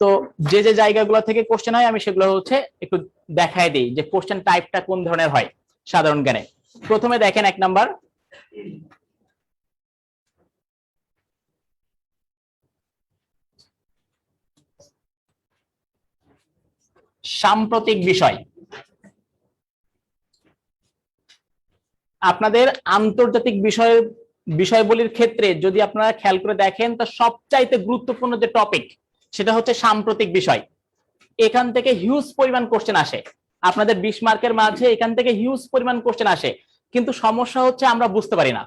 তো যে যে জায়গাগুলো থেকে কোশ্চেন হয় আমি সেগুলো হচ্ছে একটু দেখায় দিই যে কোশ্চেন টাইপটা কোন ধরনের হয় সাধারণ জ্ঞানে। প্রথমে দেখেন 1 নাম্বার, সাম্প্রতিক বিষয়। আপনাদের আন্তর্জাতিক বিষয়বলির ক্ষেত্রে যদি আপনারা খেয়াল করে দেখেন, তা সবচাইতে গুরুত্বপূর্ণ যে টপিক সেটা হচ্ছে সাম্প্রতিক বিষয়। এখান থেকে হিউজ পরিমাণ কোশ্চেন আসে আপনাদের 20 মার্কের মাঝে, এখান থেকে হিউজ পরিমাণ কোশ্চেন আসে, কিন্তু সমস্যা হচ্ছে আমরা বুঝতে পারি না।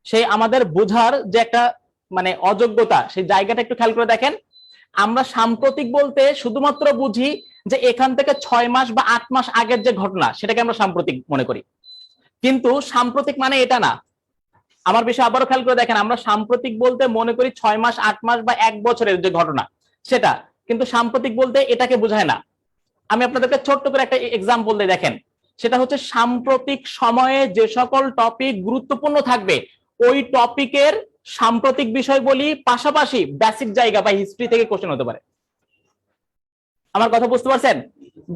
সেই আমাদের বোঝার যে একটা মানে অযোগ্যতা, সেই জায়গাটা একটু খেয়াল করে দেখেন। আমরা সাম্প্রতিক বলতে শুধুমাত্র বুঝি যে এখান থেকে 6 মাস বা 8 মাস আগের যে ঘটনা সেটাকে আমরা সাম্প্রতিক মনে করি, কিন্তু সাম্প্রতিক মানে এটা না। আমার বিষয় আবারও খেয়াল করে দেখেন, আমরা সাম্প্রতিক বলতে মনে করি 6 মাস 8 মাস বা 1 বছরের যে ঘটনা সেটা, কিন্তু সাম্প্রতিক বলতে এটাকে বোঝায় না। আমি আপনাদেরকে ছোট্ট করে একটা এক্সাম্পল দিয়ে দেখেন, সেটা হচ্ছে সাম্প্রতিক সময়ে যে সকল টপিক গুরুত্বপূর্ণ থাকবে ওই টপিকের সাম্প্রতিক বিষয় বলি, পাশাপাশি বেসিক জায়গা বা হিস্ট্রি থেকে কোশ্চেন হতে পারে। আমার কথা বুঝতে পারছেন?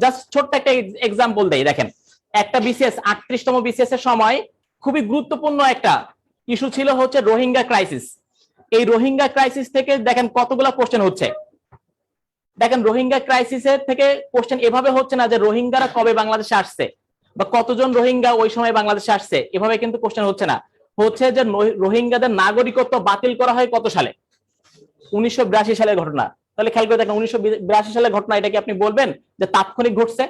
জাস্ট ছোট্ট একটা এক্সাম্পল দেই, দেখেন একটা বিসিএস 38তম বিসিএস এর সময় খুবই গুরুত্বপূর্ণ একটা ইস্যু ছিল হচ্ছে রোহিঙ্গা ক্রাইসিস। এই রোহিঙ্গা ক্রাইসিস থেকে দেখেন কতগুলো কোশ্চেন হচ্ছে। দেখেন রোহিঙ্গা ক্রাইসিসের থেকে কোশ্চেন এভাবে হচ্ছে না যে রোহিঙ্গারা কবে বাংলাদেশে আসছে বা কতজন রোহিঙ্গা ওই সময় বাংলাদেশে আসছে, এভাবে কিন্তু কোশ্চেন হচ্ছে না। হচ্ছে যে রোহিঙ্গাদের নাগরিকত্ব বাতিল করা হয় কত সালে? 1982 সালের ঘটনা। তাহলে খেয়াল করে দেখেন 1982 সালের ঘটনা, এটা কি আপনি বলবেন যে তাৎক্ষণিক ঘটছে?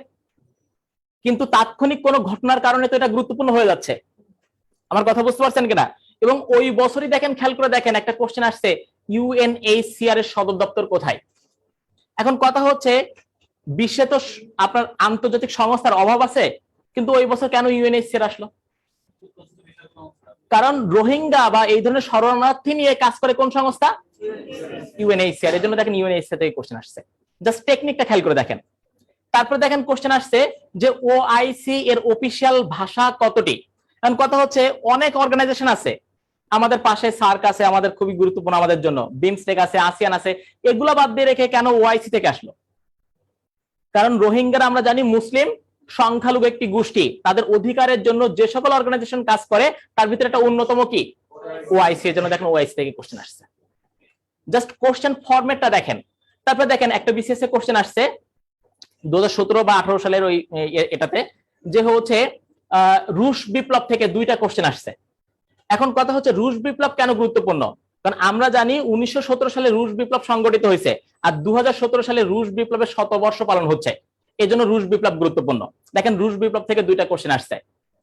কিন্তু তাৎক্ষণিক কোন ঘটনার কারণে তো এটা গুরুত্বপূর্ণ হয়ে যাচ্ছে। আমার কথা বুঝতে পারছেন কিনা? এবং ওই বছরই দেখেন, খেয়াল করে দেখেন একটা কোশ্চেন আসছে, ইউএনএইচসিআর এর সদর দপ্তর কোথায়? এখন কথা হচ্ছে বিশ্বে তো আপনার আন্তর্জাতিক সংস্থার অভাব আছে, কিন্তু ওই বছর কেন ইউএনএইচসিআর আসলো? কারণ রোহিঙ্গা বা এই ধরনের শরণার্থী নিয়ে কাজ করে কোন সংস্থা? ইউএনএইচসিআর। এর জন্য দেখেন ইউএনএইচসিআর থেকে কোশ্চেন আসছে। জাস্ট টেকনিকটা খেয়াল করে দেখেন। তারপর দেখেন কোশ্চেন আসছে যে ওআইসি এর অফিসিয়াল ভাষা কতটি? কারণ কথা হচ্ছে অনেক অর্গানাইজেশন আছে আমাদের পাশে, সার্ক আছে আমাদের খুবই গুরুত্বপূর্ণ আমাদের জন্য, বিমস্টেক আছে, আসিয়ান আছে, এগুলা বাদ দিয়ে রেখে কেন ওআইসি থেকে আসলো? কারণ রোহিঙ্গারা আমরা জানি মুসলিম সংখ্যালঘু একটি গোষ্ঠী, তাদের অধিকারের জন্য যে সকল অর্গানাইজেশন কাজ করে তার ভিতরে একটা অন্যতম কি ওআইসি। এর জন্য দেখেন ওআইসি থেকে কোশ্চেন আসছে। জাস্ট কোশ্চেন ফরম্যাটটা দেখেন। তারপর দেখেন একটা বিসিএস এর কোশ্চেন আসছে 2017 বা 18 সালের ওই এটাতে, যে হচ্ছে রুশ বিপ্লব থেকে 2টা কোশ্চেন আসছে। এখন কথা হচ্ছে রুশ বিপ্লব কেন গুরুত্বপূর্ণ? কারণ আমরা জানি 1917 সালে রুশ বিপ্লব সংগঠিত হয়েছে, আর 2017 সালে রুশ বিপ্লবের 100 বর্ষ পালন হচ্ছে, এই জন্য রুশ বিপ্লব গুরুত্বপূর্ণ। দেখেন রুশ বিপ্লব থেকে 2টা কোশ্চেন আসছে,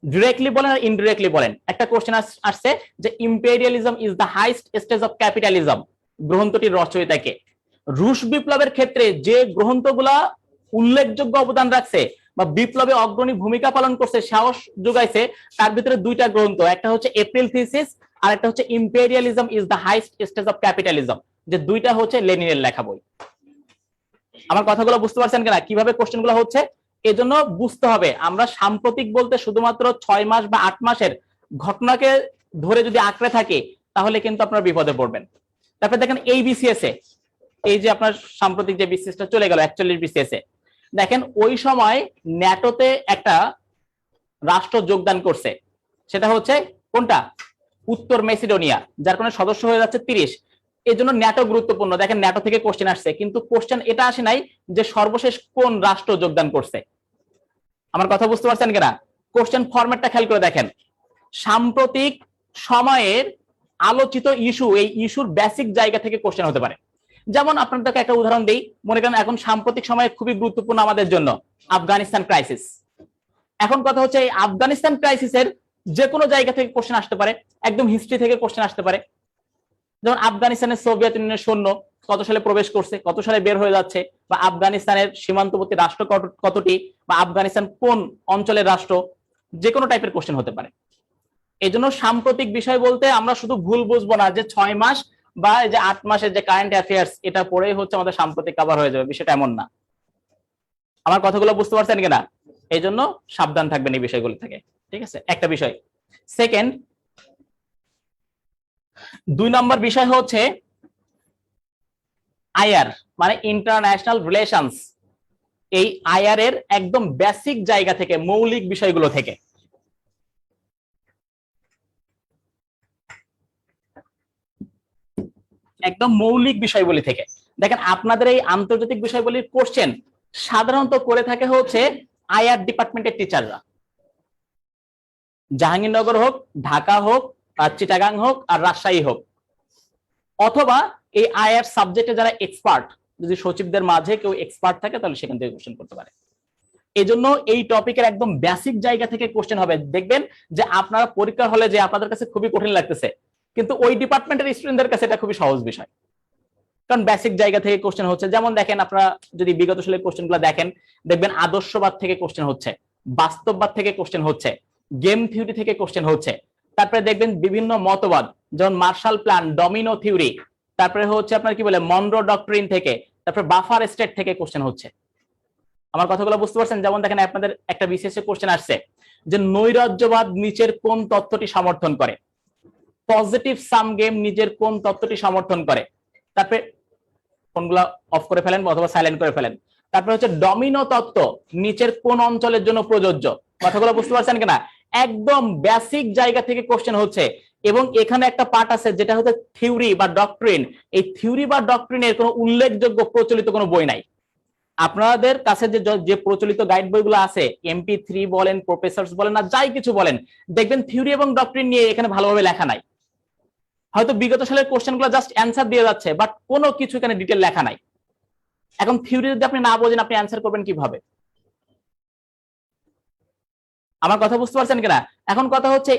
ডিরেক্টলি বলেন আর ইনডিরেক্টলি বলেন। একটা কোশ্চেন আসছে যে imperialism is the highest stage of capitalism, গ্রন্থটির রচয়িতা কে? রুশ বিপ্লবের ক্ষেত্রে যে গ্রন্থগুলা উল্লেখযোগ্য অবদান রাখছে বা বিপ্লবে অগ্রণী ভূমিকা পালন করছে, সাহস যোগাইছে, তার ভিতরে 2টা গ্রন্থ, একটা হচ্ছে এপ্রিল থিসিস আর একটা হচ্ছে imperialism is the highest stage of capitalism, যে 2টা হচ্ছে লেনিনের লেখা বই। আমার কথাগুলো বুঝতে পারছেন কিনা কিভাবে কোশ্চেন গুলো হচ্ছে? এজন্য বুঝতে হবে আমরা সাম্প্রতিক বলতে শুধুমাত্র 6 মাস বা 8 মাসের ঘটনাকে ধরে যদি আঁকড়ে থাকি তাহলে কিন্তু আপনারা বিপদে পড়বেন। তারপর দেখেন এই বিসিএস এ, এই যে আপনার সাম্প্রতিক যে বিসিএসটা চলে গেল 41 বিসিএস এ, দেখেন ওই সময় ন্যাটোতে একটা রাষ্ট্র যোগদান করছে, সেটা হচ্ছে কোনটা? উত্তর মেসিডোনিয়া, যার কোনো সদস্য হয়ে যাচ্ছে 30। এই জন্য ন্যাটো গুরুত্বপূর্ণ। দেখেন ন্যাটো থেকে কোশ্চেন আসছে, কিন্তু কোশ্চেন এটা আসে নাই যে সর্বশেষ কোন রাষ্ট্র যোগদান করছে। আমার কথা বুঝতে পারছেন কিনা? কোশ্চেন ফরম্যাটটা খেয়াল করে দেখেন। সাম্প্রতিক সময়ের আলোচিত ইস্যু, এই ইস্যুর বেসিক জায়গা থেকে কোশ্চেন হতে পারে। যেমন আপনাদেরকে একটা উদাহরণ দেই, মনে করেন এখন সাম্প্রতিক সময়ে খুবই গুরুত্বপূর্ণ আমাদের জন্য আফগানিস্তান ক্রাইসিস। এখন কথা হচ্ছে এই আফগানিস্তান ক্রাইসিসের যে কোনো জায়গা থেকে কোশ্চেন আসতে পারে, একদম হিস্ট্রি থেকে কোশ্চেন আসতে পারে। যেমন আফগানিস্তানের সোভিয়েত ইউনিয়নের সৈন্য কত সালে প্রবেশ করছে, কত সালে বের হয়ে যাচ্ছে, বা আফগানিস্তানের সীমান্তবর্তী রাষ্ট্র কতটি, বা আফগানিস্তান কোন অঞ্চলের রাষ্ট্র, যে কোনো টাইপের কোশ্চেন হতে পারে। এই জন্য সাম্প্রতিক বিষয় বলতে আমরা শুধু ভুল বুঝবো না যে 6 মাস বা এই যে 8 মাসের যে কারেন্ট অ্যাফেয়ার্স এটা পড়েই হচ্ছে আমাদের সাম্প্রতিক কভার হয়ে যাবে, বিষয়টা এমন না। আমার কথাগুলো বুঝতে পারছেন কিনা? এই জন্য সাবধান থাকবেন এই বিষয়গুলো থেকে, ঠিক আছে? একটা বিষয়। সেকেন্ড, 2 নম্বর বিষয় হচ্ছে আইআর মানে ইন্টারন্যাশনাল রিলেশনস, এই আইআর এর একদম বেসিক জায়গা থেকে, মৌলিক বিষয়গুলো থেকে। একদম মৌলিক বিষয়গুলি থেকে। দেখেন আপনাদের এই আন্তর্জাতিক বিষয়গুলির কোশ্চেন সাধারণত করে থাকে হচ্ছে আইআর ডিপার্টমেন্টের টিচাররা, জাহাঙ্গীরনগর হোক, ঢাকা হোক, আর চিটাগাং হোক, আর রাজশাহী হোক, অথবা এই আইআর সাবজেক্টে যারা এক্সপার্ট, যদি সচিবদের মাঝে কেউ এক্সপার্ট থাকে তাহলে সেখান থেকে কোশ্চেন করতে পারে। এজন্য এই টপিকের একদম বেসিক জায়গা থেকে কোশ্চেন হবে। দেখবেন যে আপনারা পরীক্ষার হলে যে আপনাদের কাছে খুবই কঠিন লাগতেছে, কিন্তু ওই ডিপার্টমেন্টের স্টুডেন্টদের কাছে এটা খুবই সহজ বিষয়, কারণ বেসিক জায়গা থেকে কোশ্চেন হচ্ছে। যেমন দেখেন আপনারা যদি বিগত সালের কোশ্চেনগুলো দেখেন, দেখবেন আদর্শবাদ থেকে কোশ্চেন হচ্ছে, বাস্তববাদ থেকে কোশ্চেন হচ্ছে, গেম থিওরি থেকে কোশ্চেন হচ্ছে, তারপরে দেখবেন বিভিন্ন মতবাদ যেমন মার্শাল প্ল্যান, ডমিনো থিওরি, তারপরে হচ্ছে আপনার কি বলে মনরো ডক্ট্রিন থেকে, তারপরে বাফার স্টেট থেকে কোশ্চেন হচ্ছে। আমার কথাগুলো বুঝতে পারছেন? যেমন দেখেন আপনাদের একটা বিশেষ কোশ্চেন আসছে যে নৈরাজ্যবাদ নিচের কোন তত্ত্বটি সমর্থন করে, পজিটিভ সাম গেম নিজের কোন তত্ত্বটি সমর্থন করে, তারপরে ফোনগুলো অফ করে ফেলেন অথবা সাইলেন্ট করে ফেলেন। তারপরে হচ্ছে ডমিনো তত্ত্ব নিচের কোন অঞ্চলের জন্য প্রযোজ্য। কথাগুলো বুঝতে পারছেন কিনা? একদম বেসিক জায়গা থেকে কোশ্চেন হচ্ছে। এবং এখানে একটা পার্ট আছে যেটা হচ্ছে থিওরি বা ডক্ট্রিন। এই থিওরি বা ডক্ট্রিনের কোনো উল্লেখযোগ্য প্রচলিত কোনো বই নাই। আপনাদের কাছে যে প্রচলিত গাইড বইগুলো আছে, MP3 বলেন, প্রফেসরস বলেন, না যাই কিছু বলেন, দেখবেন থিওরি এবং ডক্ট্রিন নিয়ে এখানে ভালোভাবে লেখা নাই। হয়তো বিগত সালের কোশ্চেনগুলো জাস্ট অ্যান্সার দিয়ে যাচ্ছে, বাট কোনো কিছু এখানে ডিটেল লেখা নাই। এখন থিওরি যদি আপনি না বোঝেন আপনি অ্যান্সার করবেন কিভাবে? আমার কথা বুঝতে পারছেন কিনা? এখন কথা হচ্ছে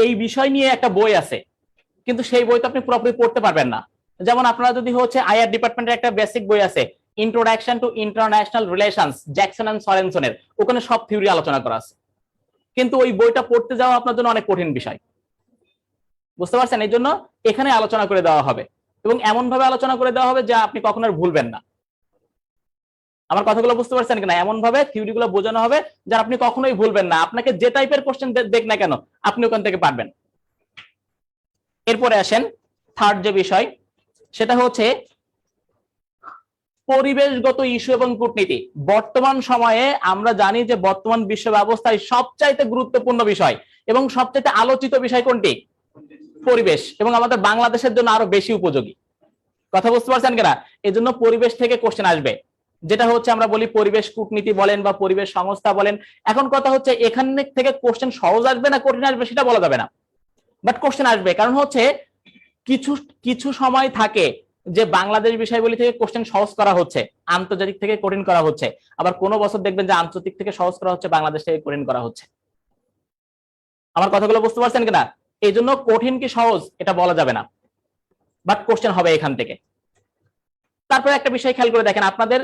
এই বিষয় নিয়ে একটা বই আছে, কিন্তু সেই বই তো আপনি পুরোপুরি পড়তে পারবেন না। যেমন আপনারা যদি হচ্ছে আইআর ডিপার্টমেন্টের একটা বেসিক বই আছে, introduction to international relations, Jackson and সরেনসনের, ওখানে সব থিওরি আলোচনা করা আছে, কিন্তু ওই বইটা পড়তে যাওয়া আপনার জন্য অনেক কঠিন বিষয়। বুঝতে পারছেন? এই জন্য এখানে আলোচনা করে দেওয়া হবে, এবং এমন ভাবে আলোচনা করে দেওয়া হবে যা আপনি কখনো আর ভুলবেন না। আমার কথাগুলো বুঝতে পারছেন কিনা? এমন ভাবে থিওরি গুলো বোঝানো হবে যা আপনি কখনোই ভুলবেন না। আপনাকে যে টাইপের কোশ্চেন দেখ না কেন আপনি ওখান থেকে পারবেন। এরপরে আসেন থার্ড যে বিষয়, সেটা হচ্ছে পরিবেশগত ইস্যু এবং কূটনীতি। বর্তমান সময়ে আমরা জানি যে বর্তমান বিশ্ব ব্যবস্থায় সবচাইতে গুরুত্বপূর্ণ বিষয় এবং সবচাইতে আলোচিত বিষয় কোনটি? পরিবেশ, এবং আমাদের বাংলাদেশের জন্য আরো বেশি উপযোগী। কথা বুঝতে পারছেন কিনা? এই জন্য পরিবেশ থেকে কোশ্চেন আসবে, যেটা হচ্ছে আমরা বলি পরিবেশ কূটনীতি বলেন বা পরিবেশ সংস্থা বলেন। এখন কথা হচ্ছে এখান থেকে কোশ্চেন সহজ আসবে না কঠিন আসবে সেটা বলা যাবে না, বাট কোশ্চেন আসবে। কারণ হচ্ছে কিছু কিছু সময় থাকে যে বাংলাদেশ বিষয়গুলি থেকে কোশ্চেন সহজ করা হচ্ছে, আন্তর্জাতিক থেকে কঠিন করা হচ্ছে, আবার কোনো বছর দেখবেন যে আন্তর্জাতিক থেকে সহজ করা হচ্ছে, বাংলাদেশ থেকে কঠিন করা হচ্ছে। আমার কথাগুলো বুঝতে পারছেন কিনা? এই জন্য কঠিন কি সহজ এটা বলা যাবে না, বাট কোশ্চেন হবে এখান থেকে। তারপরে একটা বিষয় খেয়াল করে দেখেন, আপনাদের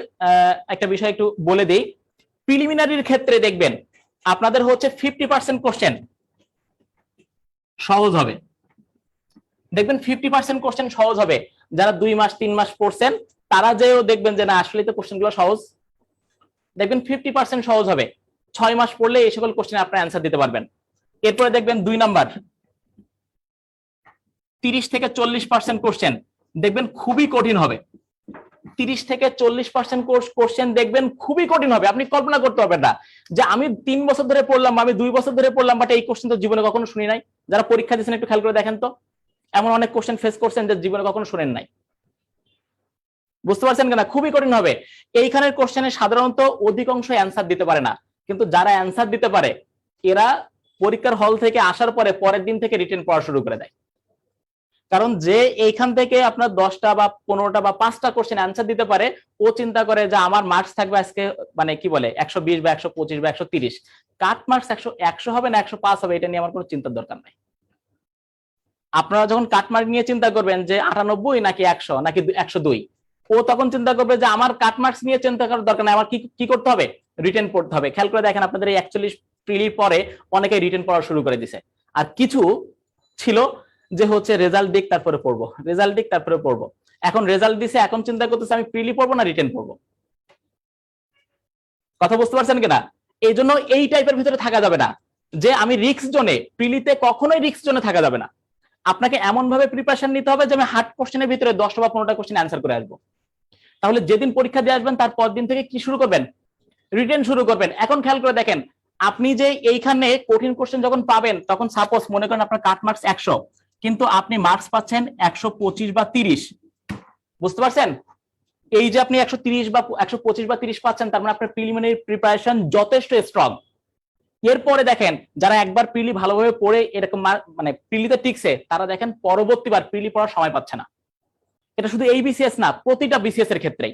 একটা বিষয় একটু বলে দিই। প্রিলিমিনারির ক্ষেত্রে দেখবেন আপনাদের হচ্ছে 50% কোশ্চেন সহজ হবে। দেখবেন 50% কোশ্চেন সহজ হবে। যারা 2 মাস 3 মাস পড়ছেন তারা যেও দেখবেন যে না আসলে তো কোশ্চেন গুলো সহজ, দেখবেন 50% সহজ হবে। 6 মাস পড়লে এই সকল কোশ্চেন আপনারা অ্যান্সার দিতে পারবেন। এরপরে দেখবেন 2 নাম্বার 30 থেকে 40% কোশ্চেন দেখবেন খুবই কঠিন হবে। 30 থেকে 40% কোশ্চেন দেখবেন খুবই কঠিন হবে, আপনি কল্পনা করতে পারবেন না যে আমি 3 বছর ধরে পড়লাম, আমি 2 বছর ধরে পড়লাম, বাট এই কোশ্চেন তো জীবনে কখনো শুনি নাই। যারা পরীক্ষা দিয়েছেন একটু খেয়াল করে দেখেন তো, এমন অনেক কোশ্চেন ফেস করছেন যে জীবনে কখনো শুনেন নাই। বুঝতে পারছেন কিনা? খুবই কঠিন হবে। এইখানের কোশ্চেনে সাধারণত অধিকাংশ অ্যান্সার দিতে পারে না, কিন্তু যারা অ্যান্সার দিতে পারে এরা পরীক্ষার হল থেকে আসার পরে পরের দিন থেকে রিটেন পড়া শুরু করে দেয়। কারণ যে এইখান থেকে আপনার 10টা বা 15টা বা 5টা কোশ্চেন অ্যান্সার দিতে পারে, ও চিন্তা করে যে আমার মার্কস থাকবে আজকে মানে কি বলে 120 বা 125 বা 130, কাট মার্কস 100 হবে না 105 হবে, এটা নিয়ে আমার কোনো চিন্তার দরকার নাই। আপনারা যখন কাট মার্ক নিয়ে চিন্তা করবেন যে 98 নাকি 100 নাকি 102, ও তখন চিন্তা করবে যে আমার কাট মার্কস নিয়ে চিন্তা করার দরকার নাই, আমার কি করতে হবে? রিটেন পড়তে হবে। খেয়াল করে দেখেন আপনাদের এই 41 প্রিলির পরে অনেকে রিটেন পড়া শুরু করে দিছে, আর কিছু ছিল যে হচ্ছে রেজাল্ট দিক তারপরে পড়বো, রেজাল্ট দিক তারপরে পড়বো। এখন রেজাল্ট দিছে, এখন চিন্তা করতেছে আমি প্রিলি পড়বো না রিটেন পড়বো। কথা বুঝতে পারছেন কিনা? এই জন্য এই টাইপের ভিতরে থাকা যাবে না যে আমি রিস্ক জোনে, প্রিলিতে কখনোই রিস্ক জোনে থাকা যাবে না। আপনাকে এমন ভাবে প্রিপারেশন নিতে হবে যে আমি হার্ড কোশ্চেনের ভিতরে 10টা বা 15টা কোশ্চেন অ্যান্সার করে আসবো। তাহলে যেদিন পরীক্ষা দিয়ে আসবেন তার পর দিন থেকে কি শুরু করবেন, রিটেন শুরু করবেন। এখন খেয়াল করে দেখেন, আপনি যে এইখানে কঠিন কোশ্চেন যখন পাবেন তখন সাপোজ মনে করেন আপনার কাট মার্কস 100, কিন্তু আপনি মার্কস পাচ্ছেন 125 বা 30, বুঝতে পারছেন? এই যে আপনি 130 বা 125 বা 30 পাচ্ছেন, তার মানে আপনার প্রিলিমিনারি প্রিপারেশন যথেষ্ট স্ট্রং। এরপরে দেখেন যারা একবার প্রিলি ভালোভাবে পড়ে এরকম মানে প্রিলিতে টিকছে, তারা দেখেন পরবর্তীবার প্রিলি পড়ার সময় পাচ্ছে না। এটা শুধু এই বিসিএস না, প্রতিটা বিসিএস এর ক্ষেত্রেই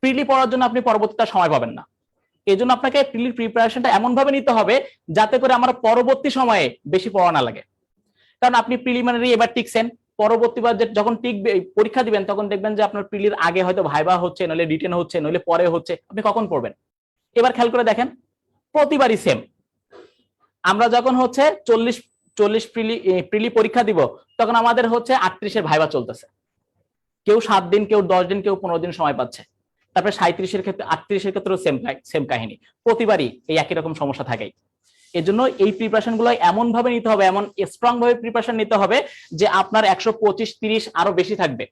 প্রিলি পড়ার জন্য আপনি পরবর্তীতে সময় পাবেন না। এই জন্য আপনাকে প্রিলির প্রিপারেশনটা এমন ভাবে নিতে হবে যাতে করে আমার পরবর্তী সময়ে বেশি পড়া না লাগে। কারণ আপনি প্রিলিমিনারি এবার টিকছেন, পরবর্তীবার যখন টিকবে পরীক্ষা দিবেন তখন দেখবেন যে আপনার প্রিলির আগে হয়তো ভাইবা হচ্ছে, নইলে রিটেন হচ্ছে, নইলে পরে হচ্ছে, আপনি কখন পড়বেন? এবার খেয়াল করে দেখেন প্রতিবারই সেম। আমরা যখন হচ্ছে 40 প্রিলি পরীক্ষা দিব, তখন আমাদের হচ্ছে 38-এর ভাইবা চলতেছে, কেউ 7 দিন, কেউ 10 দিন, কেউ 15 দিন সময় পাচ্ছে। তারপরে 37-এর ক্ষেত্রে, 38-এর ক্ষেত্রেও সেম কাহিনী, প্রতিবারই এই একই রকম সমস্যা থাকে। এর জন্য এই প্রিপারেশন গুলো এমন ভাবে নিতে হবে, এমন স্ট্রং ভাবে প্রিপারেশন নিতে হবে যে আপনার 125-30 আরো বেশি থাকবে,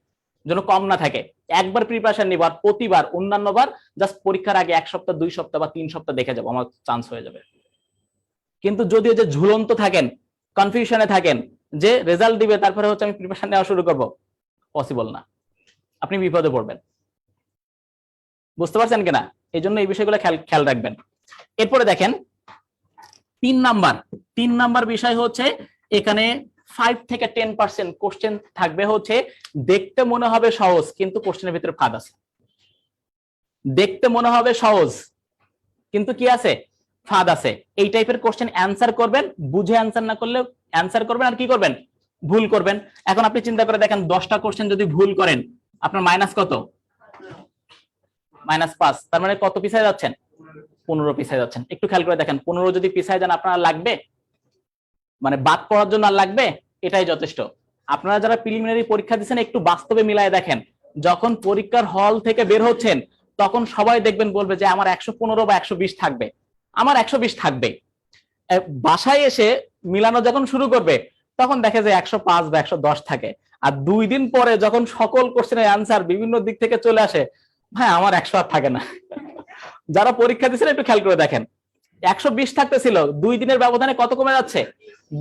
যেন কম না থাকে। একবার প্রিপারেশন নিব আর প্রতিবার অন্যান্যবার জাস্ট পরীক্ষার আগে 1 সপ্তাহ 2 সপ্তাহ বা 3 সপ্তাহ দেখে যাবো, আমার চান্স হয়ে যাবে। কিন্তু যদি যে ঝুলন্ত থাকেন, কনফিউশনে থাকেন যে রেজাল্ট দিবে তারপরে হচ্ছে আমি প্রিপারেশন নেওয়া শুরু করব, পসিবল না, আপনি বিপদে পড়বেন। বুঝতে পারছেন কিনা? এই জন্য এই বিষয়গুলো খেয়াল রাখবেন। এরপরে দেখেন 3 নাম্বার বিষয় হচ্ছে এখানে 5 থেকে 10% কোশ্চেন থাকবে হচ্ছে দেখতে মনে হবে সহজ, কিন্তু কোশ্চেনের ভিতরে ফাঁদ আছে। দেখতে মনে হবে সহজ, কিন্তু কি আছে, ফাঁদ আছে। এই টাইপের কোশ্চেন অ্যান্সার করবেন, বুঝে অ্যান্সার না করলে অ্যান্সার করবেন আর কি করবেন, ভুল করবেন। এখন আপনি চিন্তা করে দেখেন 10টা কোশ্চেন যদি ভুল করেন, আপনার মাইনাস কত, -5। তার মানে কত পিছায় যাচ্ছেন, 15 পিছায় যাচ্ছেন। একটু খেয়াল করে দেখেন, 15 যদি পিছায় যান আপনার লাগবে, মানে বাদ পড়ার জন্য আর লাগবে, এটাই যথেষ্ট। আপনারা যারা প্রিলিমিনারি পরীক্ষা দিচ্ছেন একটু বাস্তবে মিলায় দেখেন, যখন পরীক্ষার হল থেকে বের হচ্ছেন তখন সবাই দেখবেন বলবে যে আমার 115 বা 120 থাকবে, আমার 120 থাকবে। বাসায় এসে মিলানো যখন শুরু করবে তখন দেখে যে 105 বা 110 থাকে। আর 2 দিন পরে যখন সকল কোশ্চেনের অ্যান্সার বিভিন্ন দিক থেকে চলে আসে, ভাই আমার 108 থাকে না। যারা পরীক্ষা দিচ্ছেন একটু খেয়াল করে দেখেন, 120 থাকতেছিল, 2 দিনের ব্যবধানে কত কমে যাচ্ছে,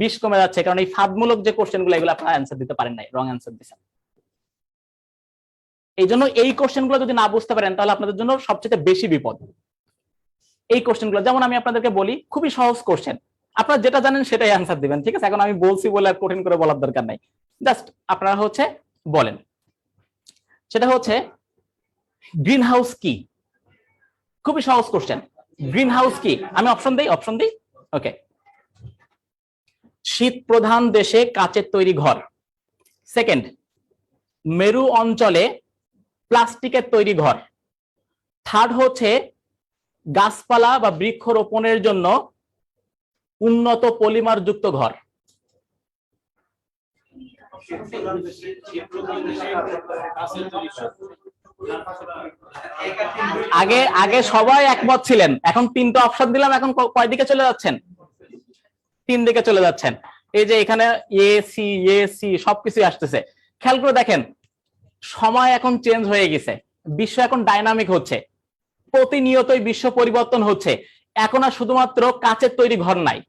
20 কমে যাচ্ছে। কারণ এই ফাঁদমূলক যে কোশ্চেন গুলো, এগুলো আপনারা অ্যান্সার দিতে পারেন নাই, রং অ্যান্সার দিচ্ছেন। এই জন্য এই কোশ্চেন গুলো যদি না বুঝতে পারেন তাহলে আপনাদের জন্য সবচেয়ে বেশি বিপদ। এই কোশ্চেন গুলো যেমন আমি আপনাদেরকে বলি, খুবই সহজ কোশ্চেন, আপনারা যেটা জানেন সেটাই অ্যান্সার দিবেন, ঠিক আছে? এখন আমি বলছি বলে আর কঠিন করে বলার দরকার নাই, জাস্ট আপনারা হচ্ছে বলেন। সেটা হচ্ছে গ্রিন হাউস কি, খুবই সহজ কোশ্চেন। গ্রিন হাউস কি, আমি অপশন দিই। ওকে, শীত প্রধান দেশে কাচের তৈরি ঘর। সেকেন্ড, মেরু অঞ্চলে প্লাস্টিকের তৈরি ঘর। থার্ড হচ্ছে গাছপালা বা বৃক্ষরোপণের জন্য উন্নত পলিমার যুক্ত ঘর। আগে সবাই একমত ছিলেন, এখন 3টা অপশন দিলাম, এখন কয় দিকে চলে যাচ্ছেন, 3 দিকে চলে যাচ্ছেন। এই যে এখানে এ সি সবকিছু আসতেছে। খেয়াল করে দেখেন, সময় এখন চেঞ্জ হয়ে গেছে, বিশ্ব এখন ডাইনামিক হচ্ছে, প্রতিনিয়তই বিশ্ব পরিবর্তন হচ্ছে। এখন আর শুধুমাত্র কাচের তৈরি ঘর নাই,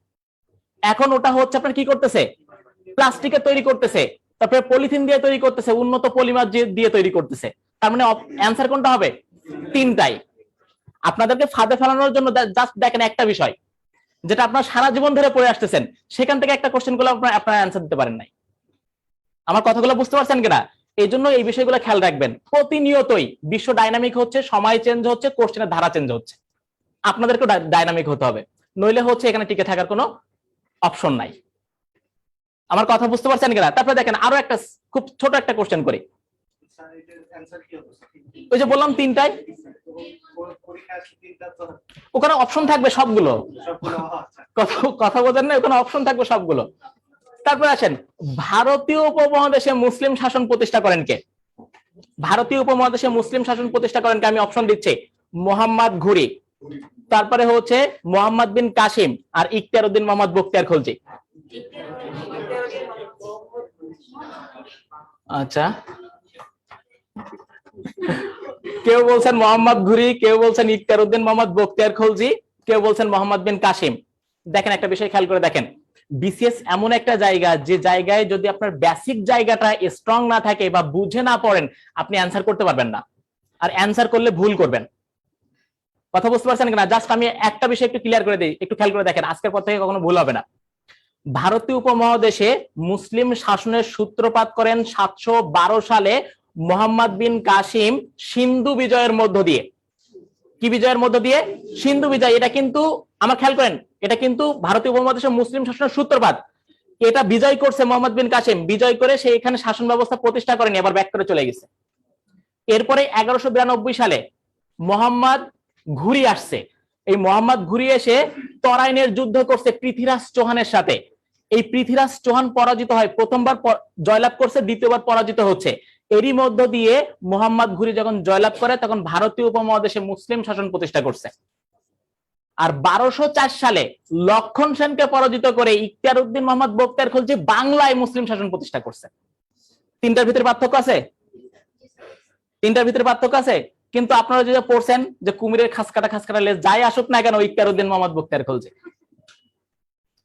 এখন ওটা হচ্ছে আপনার কি করতেছে, প্লাস্টিকের তৈরি করতেছে, তারপরে পলিথিন দিয়ে তৈরি করতেছে, উন্নত পলিমার দিয়ে তৈরি করতেছে। তার মানে অ্যান্সার কোনটা হবে, 3টাই। আপনাদেরকে ফাঁদে ফেলানোর জন্য জাস্ট দেখেন একটা বিষয়, যেটা আপনার সারা জীবন ধরে পড়ে আসতেছেন, সেখান থেকে একটা কোশ্চেন গুলো আপনারা অ্যান্সার দিতে পারেন নাই। আমার কথাগুলো বুঝতে পারছেন কিনা? এই জন্য এই বিষয়গুলো খেয়াল রাখবেন, প্রতিনিয়তই বিশ্ব ডাইনামিক হচ্ছে, সময় চেঞ্জ হচ্ছে, কোশ্চেনের ধারা চেঞ্জ হচ্ছে, আপনাদেরকে ডাইনামিক হতে হবে, নইলে হচ্ছে এখানে টিকে থাকার কোনো অপশন নাই। আমার কথা বুঝতে পারছেন কিনা? তারপরে দেখেন আরো একটা খুব ছোট একটা কোশ্চেন করি। ওই যে বললাম 3টাই, ওখানে অপশন থাকবে সবগুলো, কথা বোঝেন না, ওখানে অপশন থাকবে সবগুলো। তারপরে আসেন, ভারতীয় উপমহাদেশে মুসলিম শাসন প্রতিষ্ঠা করেন কে? ভারতীয় উপমহাদেশে মুসলিম শাসন প্রতিষ্ঠা করেন কে? আমি অপশন দিচ্ছি, মোহাম্মদ ঘুরি, তারপরে হচ্ছে মোহাম্মদ বিন কাসিম, আর ইখতিয়ার উদ্দিন মোহাম্মদ বখতিয়ার খলজি। আচ্ছা, কেউ বলছেন মোহাম্মদ ঘুরি, কেউ বলছেন ইখতিয়ার উদ্দিন মোহাম্মদ বখতিয়ার খলজি, কেউ বলছেন মোহাম্মদ বিন কাসিম। দেখেন একটা বিষয় খেয়াল করে দেখেন, বিসিএস এমন একটা জায়গা যে জায়গায় যদি আপনার বেসিক জায়গাটা স্ট্রং না থাকে বা বুঝে না পড়েন, আপনি অ্যান্সার করতে পারবেন না, আর অ্যান্সার করলে ভুল করবেন। কথা বুঝতে পারছেন কিনা? জাস্ট আমি একটা বিষয় একটু ক্লিয়ার করে দিই, একটু খেয়াল করে দেখেন, আজকের পর থেকে কখনো ভুল হবে না। ভারতীয় উপমহাদেশে মুসলিম শাসনের সূত্রপাত করেন 712 সালে মোহাম্মদ বিন কাসিম সিন্ধু বিজয়ের মধ্য দিয়ে। কি বিজয়ের মধ্য দিয়ে? সিন্ধু বিজয়। এটা কিন্তু আমার খেয়াল করেন, এটা কিন্তু ভারতীয় উপমহাদেশে মুসলিম শাসনের সূত্রপাত। এটা বিজয় করছে মোহাম্মদ বিন কাসিম, বিজয় করে সে এখানে শাসন ব্যবস্থা প্রতিষ্ঠা করেনি, আবার ব্যাক করে চলে গেছে। এরপরে 1192 সালে মোহাম্মদ ঘুরি আসছে। এই মোহাম্মদ ঘুরি এসে তরাইনের যুদ্ধ করছে পৃথ্বীরাজ চৌহানের সাথে। এই পৃথ্বীরাজ চৌহান পরাজিত হয়, প্রথমবার জয়লাভ করছে, দ্বিতীয়বার পরাজিত হচ্ছে। এরই মধ্য দিয়ে মোহাম্মদ ঘুরি যখন জয়লাভ করে তখন ভারতীয় উপমহাদেশে মুসলিম শাসন প্রতিষ্ঠা করছে। আর 1204 সালে লক্ষণ সেনকে পরাজিত করে ইখতিয়ার উদ্দিন মোহাম্মদ বখতিয়ার খলজি বাংলায় মুসলিম শাসন প্রতিষ্ঠা করছে। তিনটার ভিতরে পার্থক্য আছে, তিনটার ভিতরে পার্থক্য আছে। কিন্তু আপনারা যেটা পড়ছেন যে কুমিরের খাসকাটা লেজ যাই আসুক না কেন ইখতিয়ার উদ্দিন মোহাম্মদ বখতিয়ার খলজি।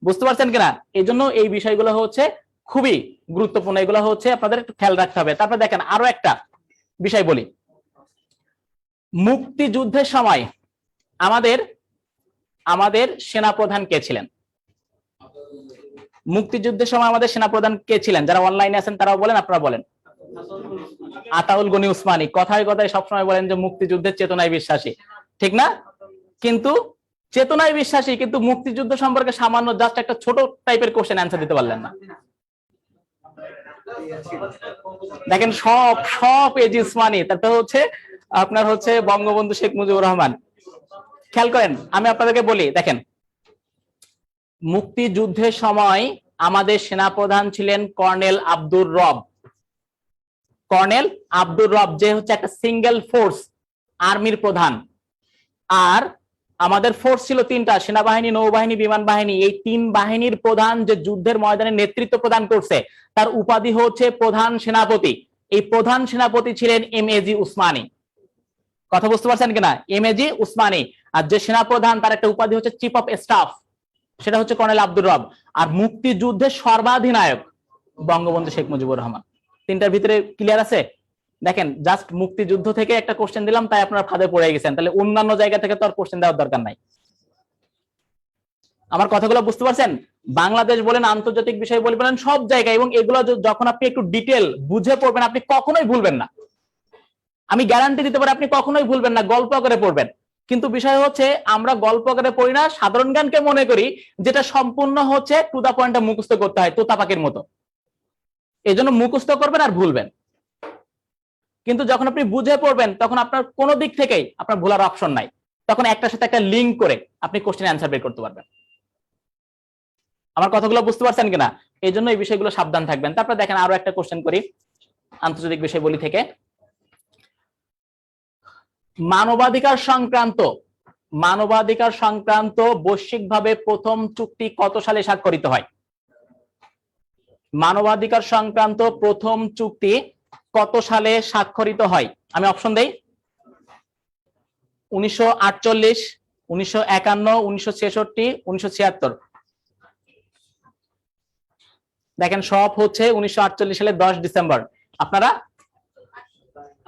বুঝতে পারছেন কিনা? এই জন্য এই বিষয়গুলো হচ্ছে খুবই গুরুত্বপূর্ণ, এগুলো হচ্ছে আপনাদের একটু খেয়াল রাখতে হবে। তারপর দেখেন আরো একটা বিষয় বলি, মুক্তিযুদ্ধের সময় আমাদের আমাদের সেনাপ্রধান কে ছিলেন? মুক্তিযুদ্ধের সময় আমাদের সেনাপ্রধান কে ছিলেন? যারা অনলাইনে আছেন তারাও বলেন, আপনারা বলেন। আতাউল গনি উসমানী। কথায় কথায় সবসময় বলেন যে মুক্তিযুদ্ধের চেতনায় বিশ্বাসী, ঠিক না? কিন্তু চেতনায় বিশ্বাসী, কিন্তু মুক্তিযুদ্ধ সম্পর্কে সামান্য জাস্ট একটা ছোট টাইপের কোশ্চেন অ্যান্সার দিতে পারলেন না। দেখেন সব সব এজি উসমানী, তারপর হচ্ছে আপনার হচ্ছে বঙ্গবন্ধু শেখ মুজিবুর রহমান। খেয়াল করেন, আমি আপনাদেরকে বলি, দেখেন মুক্তিযুদ্ধের সময় আমাদের সেনাপ্রধান ছিলেন কর্নেল আব্দুর রব। কর্নেল আব্দুর রব যে হচ্ছে একটা সিঙ্গেল ফোর্স আর্মির প্রধান। আর আমাদের ফোর্স ছিল তিনটা, সেনাবাহিনী, নৌবাহিনী, বিমান বাহিনী। এই তিন বাহিনীর প্রধান যে যুদ্ধের ময়দানে নেতৃত্ব প্রদান করছে তার উপাধি হচ্ছে প্রধান সেনাপতি। এই প্রধান সেনাপতি ছিলেন এমএজি উসমানী। কথা বুঝতে পারছেন কিনা? এমএজি উসমানী। আর যে সেনাপ্রধান তার একটা উপাধি হচ্ছে চিফ অফ স্টাফ, সেটা হচ্ছে কর্নেল আব্দুর রব। আর মুক্তিযুদ্ধের সর্বাধিনায়ক বঙ্গবন্ধু শেখ মুজিবুর রহমান। তিনটার ভিতরে ক্লিয়ার আছে? দেখেন জাস্ট মুক্তিযুদ্ধ থেকে একটা কোশ্চেন দিলাম, তাই আপনারা ফাঁদে পড়ে গেছেন, তাহলে অন্যান্য জায়গা থেকে তো আর কোশ্চেন দেওয়ার দরকার নাই। আমার কথাগুলো বুঝতে পারছেন? বাংলাদেশ বলেন, আন্তর্জাতিক বিষয় বলেন, সব জায়গায়, এবং এগুলো যখন আপনি একটু ডিটেল বুঝে পড়বেন আপনি কখনোই ভুলবেন না। আমি গ্যারান্টি দিতে পারি আপনি কখনোই ভুলবেন না, গল্প করে পড়বেন। কিন্তু বিষয় হচ্ছে আমরা গল্প করে পড়ি না, সাধারণ জ্ঞানকে মনে করি যেটা সম্পূর্ণ হচ্ছে টু দা পয়েন্টে মুখস্থ করতে হয়, তোতা পাখির মতো। এই জন্য মুখস্থ করবেন আর ভুলবেন। কিন্তু যখন আপনি বুঝে পড়বেন তখন আপনার কোনো দিক থেকেই আপনার ভুলার অপশন নাই, তখন একটার সাথে একটা লিঙ্ক করে আপনি কোশ্চেন অ্যান্সার বের করতে পারবেন। আমার কথাগুলো বুঝতে পারছেন কিনা? এই জন্য এই বিষয়গুলো সাবধান থাকবেন। তারপর দেখেন আরো একটা কোশ্চেন করি আন্তর্জাতিক বিষয় বলি থেকে, মানবাধিকার সংক্রান্ত বৈশ্বিকভাবে প্রথম চুক্তি কত সালে স্বাক্ষরিত হয়? মানবাধিকার সংক্রান্ত প্রথম চুক্তি কত সালে স্বাক্ষরিত হয়? আমি অপশন দেই, 1948, 1951, 1966, 1976। দেখেন সব হচ্ছে 1948 সালে 10 ডিসেম্বর। আপনারা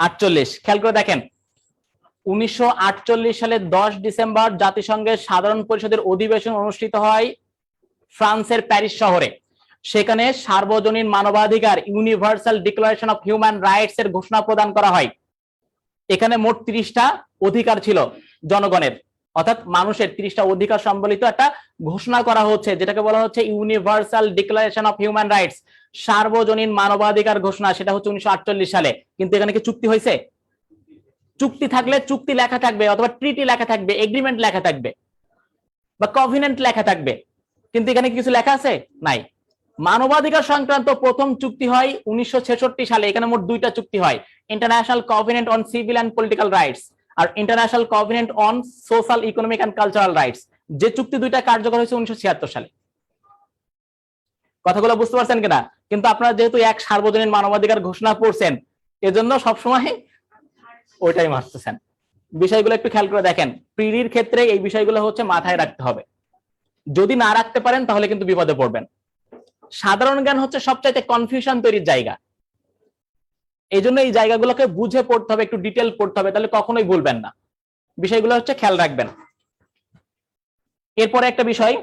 48। খেয়াল করে দেখেন 1948 সালে 10 ডিসেম্বর জাতিসংঘের সাধারণ পরিষদের অধিবেশন অনুষ্ঠিত হয় ফ্রান্সের প্যারিস শহরে। সেখানে সার্বজনীন মানবাধিকার universal declaration of human rights এর ঘোষণা প্রদান করা হয়। এখানে মোট 30টা অধিকার ছিল জনগণের, অর্থাৎ মানুষের 30টা অধিকার সম্বলিত একটা ঘোষণা করা হচ্ছে, যেটাকে বলা হচ্ছে universal declaration of human rights, সার্বজনীন মানবাধিকার ঘোষণা। সেটা হচ্ছে 1948 সালে। কিন্তু এখানে কি চুক্তি হয়েছে? চুক্তি থাকলে চুক্তি লেখা থাকবে, অথবা ট্রিটি লেখা থাকবে, এগ্রিমেন্ট লেখা থাকবে, বা কভিনেন্ট লেখা থাকবে, কিন্তু এখানে কিছু লেখা আছে? নাই। মানবাধিকার সংক্রান্ত প্রথম চুক্তি হয় 1966 সালে। এখানে মোট 2টা চুক্তি হয়, international covenant on civil and political rights আর international covenant on social, economic and cultural rights. যে চুক্তি 2টা কার্যকর হয়েছে 1976 সালে। কথাগুলো বুঝতে পারছেন কিনা? কিন্তু আপনারা যেহেতু এক সার্বজনীন মানবাধিকার ঘোষণা পড়ছেন, এজন্য সবসময় ওইটাই মারতেছেন। বিষয়গুলো একটু খেয়াল করে দেখেন, প্রিলির ক্ষেত্রে এই বিষয়গুলো হচ্ছে মাথায় রাখতে হবে, যদি না রাখতে পারেন তাহলে কিন্তু বিপদে পড়বেন। সাধারণ জ্ঞান হচ্ছে সবচাইতে কনফিউশন তৈরির জায়গা, এই জন্য এই জায়গাগুলোকে বুঝে পড়তে হবে, একটু ডিটেল পড়তে হবে, তাহলে কখনোই ভুলবেন না। বিষয়গুলো হচ্ছে খেয়াল রাখবেন। এরপরে একটা বিষয়,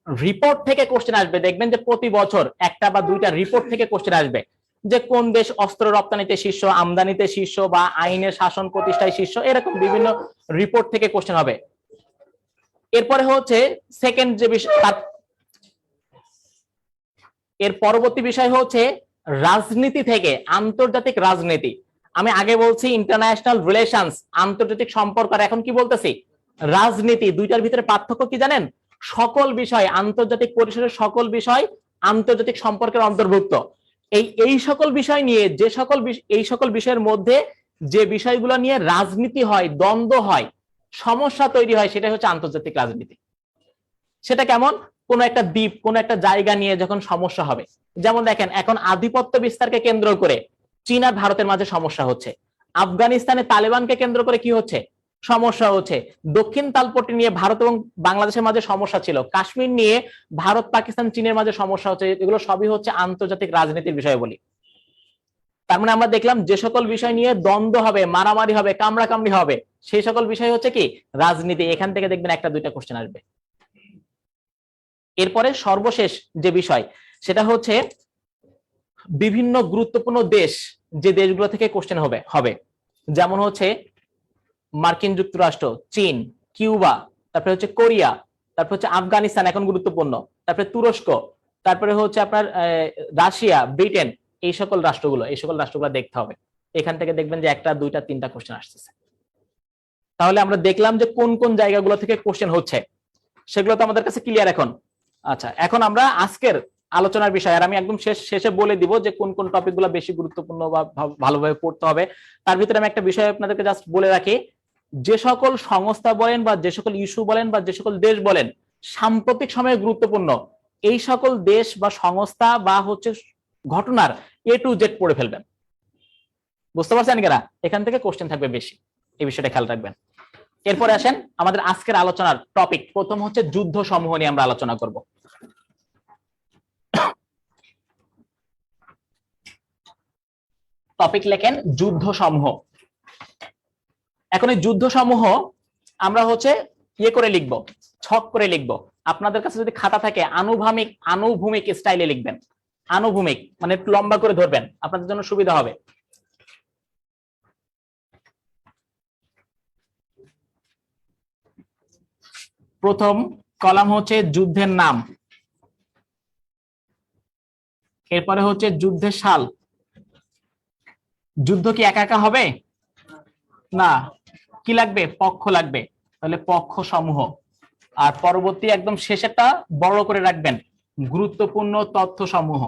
রিপোর্ট থেকে কোশ্চেন আসবে, দেখবেন যে প্রতি বছর একটা বা দুইটা রিপোর্ট থেকে কোশ্চেন আসবে, যে কোন দেশ অস্ত্র রপ্তানিতে শীর্ষ, আমদানিতে শীর্ষ, বা আইনের শাসন প্রতিষ্ঠায় শীর্ষ, এরকম বিভিন্ন রিপোর্ট থেকে কোশ্চেন হবে। এরপরে হচ্ছে সেকেন্ড যে বিষয়, এর পরবর্তী বিষয় হচ্ছে রাজনীতি থেকে আন্তর্জাতিক রাজনীতি। আমি আগে বলছি ইন্টারন্যাশনাল রিলেশনস, আন্তর্জাতিক সম্পর্ক, আর এখন কি বলতেছি রাজনীতি। দুইটার ভিতরে পার্থক্য কি জানেন? সকল বিষয়, আন্তর্জাতিক পরিসরের সকল বিষয় আন্তর্জাতিক সম্পর্কের অন্তর্ভুক্ত। এই সকল বিষয় নিয়ে যে সকল এই সকল বিষয়ের মধ্যে যে বিষয়গুলো নিয়ে রাজনীতি হয়, দ্বন্দ্ব হয়, সমস্যা তৈরি হয়, সেটা হচ্ছে আন্তর্জাতিক রাজনীতি। সেটা কেমন? কোন একটা দ্বীপ, কোন একটা জায়গা নিয়ে যখন সমস্যা হবে, যেমন দেখেন এখন আধিপত্য বিস্তারকে কেন্দ্র করে চীন আর ভারতের মাঝে সমস্যা হচ্ছে, আফগানিস্তানে তালেবানকে কেন্দ্র করে কি হচ্ছে সমস্যা হচ্ছে, দক্ষিণ তালপট্টি নিয়ে ভারত এবং বাংলাদেশের মাঝে সমস্যা ছিল, কাশ্মীর নিয়ে ভারত পাকিস্তান চীনের মাঝে সমস্যা হচ্ছে, এগুলো সবই হচ্ছে আন্তর্জাতিক রাজনীতির বিষয় বলি। তার মানে আমরা দেখলাম যে সকল বিষয় নিয়ে দ্বন্দ্ব হবে, মারামারি হবে, কামড়াকামড়ি হবে, সেই সকল বিষয় হচ্ছে কি রাজনীতি। এখান থেকে দেখবেন একটা দুইটা কোশ্চেন আসবে। এরপরে সর্বশেষ যে বিষয়, সেটা হচ্ছে বিভিন্ন গুরুত্বপূর্ণ দেশ, যে দেশগুলো থেকে কোশ্চেন হবে যেমন হচ্ছে মার্কিন যুক্তরাষ্ট্র, চীন, কিউবা, তারপরে হচ্ছে কোরিয়া, তারপরে হচ্ছে আফগানিস্তান এখন গুরুত্বপূর্ণ, তারপরে তুরস্ক, তারপরে হচ্ছে আপনার রাশিয়া, ব্রিটেন, এই সকল রাষ্ট্রগুলো দেখতে হবে। এখান থেকে দেখবেন যে একটা দুইটা তিনটা কোশ্চেন আসতেছে। তাহলে আমরা দেখলাম যে কোন কোন জায়গাগুলো থেকে কোশ্চেন হচ্ছে, সেগুলো তো আমাদের কাছে ক্লিয়ার এখন। আচ্ছা, এখন আমরা আজকের আলোচনার বিষয়, আর আমি একদম শেষে বলে দিব যে কোন কোন টপিকগুলো বেশি গুরুত্বপূর্ণ বা ভালোভাবে পড়তে হবে। তার ভিতরে আমি একটা বিষয় আপনাদেরকে জাস্ট বলে রাখি, যে সকল সংস্থা বলেন বা যে সকল ইস্যু বলেন বা যে সকল দেশ বলেন সাম্প্রতিক সময়ে গুরুত্বপূর্ণ, এই সকল দেশ বা সংস্থা বা হচ্ছে ঘটনার A to Z পড়ে ফেলবেন। বুঝতে পারছেন কিনা? এখান থেকে কোশ্চেন থাকবে বেশি, এই বিষয়টা খেয়াল রাখবেন। এরপরে আসেন আমাদের আজকের আলোচনার টপিক, প্রথম হচ্ছে যুদ্ধ সমূহ নিয়ে আমরা আলোচনা করব। টপিক লেখেন যুদ্ধ সমূহ। এখন এই যুদ্ধ সমূহ আমরা হচ্ছে ইয়ে করে লিখব, ছক করে লিখব। আপনাদের কাছে যদি খাতা থাকে আনুভূমিক স্টাইলে লিখবেন। আনুভূমিক মানে একটু লম্বা করে ধরবেন, আপনাদের জন্য সুবিধা হবে। প্রথম কলাম হচ্ছে যুদ্ধের নাম, এরপরে হচ্ছে যুদ্ধের সাল। যুদ্ধ কি একা একা হবে না, কি লাগবে? পক্ষ লাগবে, তাহলে পক্ষ সমূহ। আর পরবর্তী একদম শেষেরটা বড় করে রাখবেন, গুরুত্বপূর্ণ তথ্য সমূহ।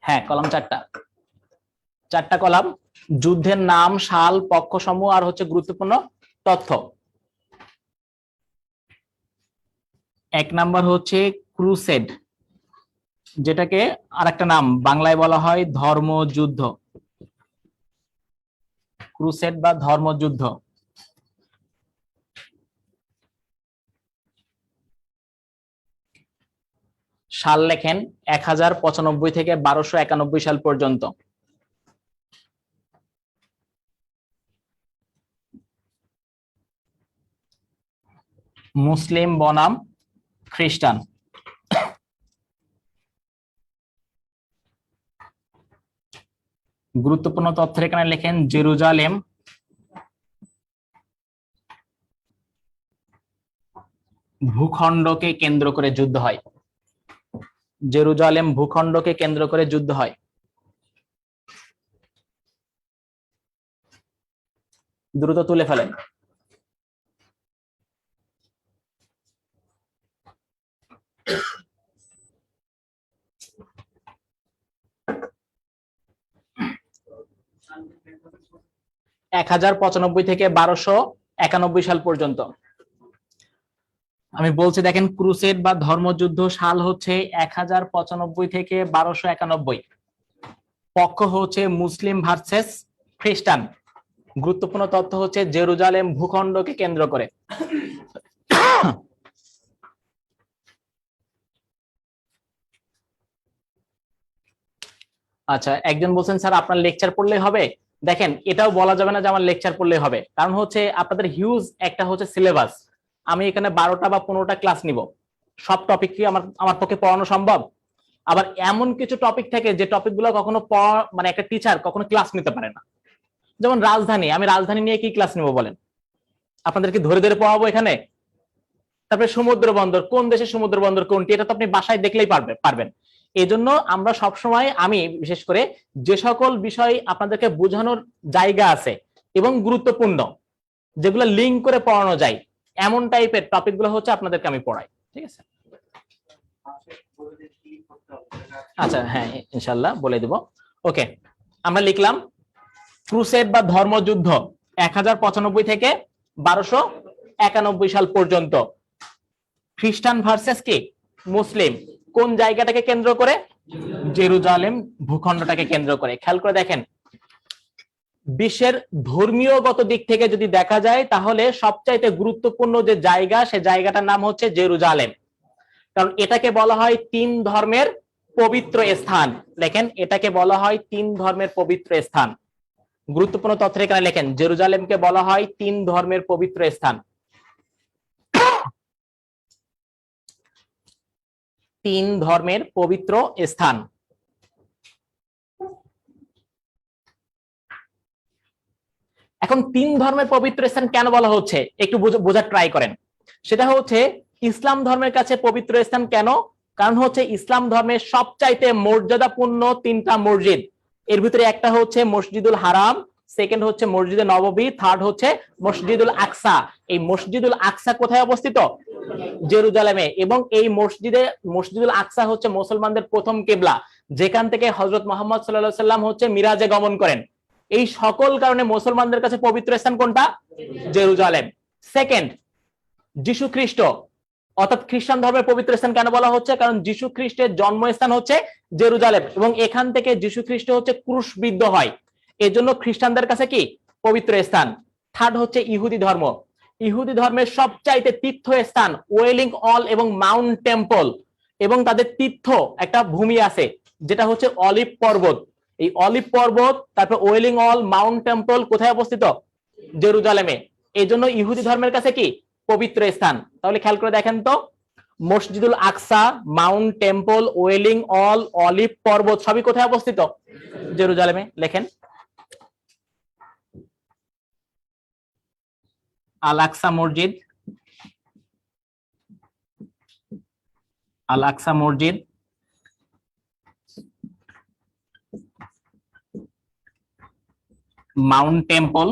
হ্যাঁ, কলাম চারটা কলাম, যুদ্ধের নাম, সাল, পক্ষ সমূহ, আর হচ্ছে গুরুত্বপূর্ণ তথ্য। এক নাম্বার হচ্ছে ক্রুসেড, যেটাকে আরেকটা নাম বাংলায় বলা হয় ধর্মযুদ্ধ। ক্রুসেড বা ধর্মযুদ্ধ। সাল লেখেন 1095 থেকে 1291 সাল পর্যন্ত। মুসলিম বনাম খ্রিস্টান। গুরুত্বপূর্ণ তথ্য এখানে লেখেন জেরুজালেম ভূখণ্ডকে কেন্দ্র করে যুদ্ধ হয়। জেরুজালেম ভূখণ্ডকে কেন্দ্র করে যুদ্ধ হয়। দ্রুত তুলে ফেলেন। 1095 থেকে 1291 সাল পর্যন্ত। আমি বলছি দেখেন, ক্রুসেড বা ধর্মযুদ্ধ সাল হচ্ছে 1095 থেকে 1291। পক্ষ হচ্ছে মুসলিম ভার্সেস খ্রিস্টান। গুরুত্বপূর্ণ তথ্য হচ্ছে জেরুজালেম ভূখণ্ডকে কেন্দ্র করে। আচ্ছা, একজন বলছেন স্যার আপনার লেকচার পড়লেই হবে। দেখেন, এটাও বলা যাবে না যে আমার লেকচার পড়লেই হবে, কারণ হচ্ছে আপনাদের হিউজ একটা হচ্ছে সিলেবাস। আমি এখানে 12টা বা 15টা ক্লাস নিব, সব টপিক কি আমার পক্ষে পড়ানো সম্ভব? আবার এমন কিছু টপিক থাকে যে টপিকগুলো কখনো মানে একটা টিচার কখনো ক্লাস নিতে পারে না। যেমন রাজধানী, আমি রাজধানী নিয়ে কি ক্লাস নিব বলেন? আপনাদেরকে ধরে ধরে পড়াবো এখানে? তারপরে সমুদ্র বন্দর, কোন দেশের সমুদ্র বন্দর কোনটি, এটা তো আপনি বাসায় দেখলেই পারবেন। এই জন্য আমরা সবসময়, আমি বিশেষ করে যে সকল বিষয় আপনাদেরকে বোঝানোর জায়গা আছে এবং গুরুত্বপূর্ণ, যেগুলো লিঙ্ক করে পড়ানো যায়, এমন টাইপের টপিকগুলো হচ্ছে আপনাদেরকে আমি পড়াই। ঠিক আছে? আচ্ছা, হ্যাঁ, ইনশাল্লাহ বলে দিব। ওকে, আমরা লিখলাম ক্রুসেড বা ধর্মযুদ্ধ 1095 থেকে 1291 সাল পর্যন্ত। খ্রিস্টান ভার্সেস কি মুসলিম, কোন জায়গাটাকে কেন্দ্র করে? জেরুজালেম ভূখণ্ডটাকে কেন্দ্র করে। খেয়াল করে দেখেন, বিশ্বের ধর্মীয়গত দিক থেকে যদি দেখা যায় তাহলে সবচাইতে গুরুত্বপূর্ণ যে জায়গা, সে জায়গাটার নাম হচ্ছে জেরুজালেম। কারণ এটাকে বলা হয় 3 ধর্মের পবিত্র স্থান। দেখেন, এটাকে বলা হয় 3 ধর্মের পবিত্র স্থান। গুরুত্বপূর্ণ তথ্য এখানে লেখেন, জেরুজালেমকে বলা হয় 3 ধর্মের পবিত্র স্থান। 3 ধর্মের পবিত্র স্থান। এখন 3 ধর্মের পবিত্র স্থান কেন বলা হচ্ছে একটু বোঝার ট্রাই করেন। সেটা হচ্ছে ইসলাম ধর্মের কাছে পবিত্র স্থান কেন? কারণ হচ্ছে ইসলাম ধর্মের সবচাইতে মর্যাদাপূর্ণ 3টা মসজিদ, এর ভিতরে একটা হচ্ছে মসজিদুল হারাম, সেকেন্ড হচ্ছে মসজিদে নববী, থার্ড হচ্ছে মসজিদুল আকসা। এই মসজিদুল আকসা কোথায় অবস্থিত? জেরুজালেমে। এবং এই মসজিদুল আকসা হচ্ছে মুসলমানদের প্রথম কিবলা, যেখান থেকে হযরত মুহাম্মদ সাল্লাল্লাহু আলাইহি সাল্লাম হচ্ছে মিরাজে গমন করেন। এই সকল কারণে মুসলমানদের কাছে পবিত্র স্থান কোনটা? জেরুজালেম। সেকেন্ড, যিশু খ্রিস্ট অর্থাৎ খ্রিস্টান ধর্মের পবিত্র স্থান কেন বলা হচ্ছে? কারণ যিশু খ্রিস্টের জন্মস্থান হচ্ছে জেরুজালেম এবং এখান থেকে যিশু খ্রিস্ট হচ্ছে ক্রুশবিদ্ধ হয়, এজন্য খ্রিস্টানদের কাছে কি পবিত্র স্থান। থার্ড হচ্ছে ইহুদি ধর্ম। ইহুদি ধর্মের সবচাইতে তীর্থস্থান ওয়েলিং অল এবং মাউন্ট টেম্পল, এবং তাদের তীর্থ একটা ভূমি আছে যেটা হচ্ছে অলিভ পর্বত। এই অলিভ পর্বত, তারপর ওয়েলিং অল, মাউন্ট টেম্পল কোথায় অবস্থিত? জেরুজালেমে। এই জন্য ইহুদি ধর্মের কাছে কি পবিত্র স্থান। তাহলে খেয়াল করে দেখেন তো, মসজিদুল আকসা, Mount Temple, Wailing Wall, olive পর্বত সবই কোথায় অবস্থিত? জেরুজালেমে। লেখেন আল আকসা মসজিদ, আল আকসা মসজিদ, মাউন্ট টেম্পল,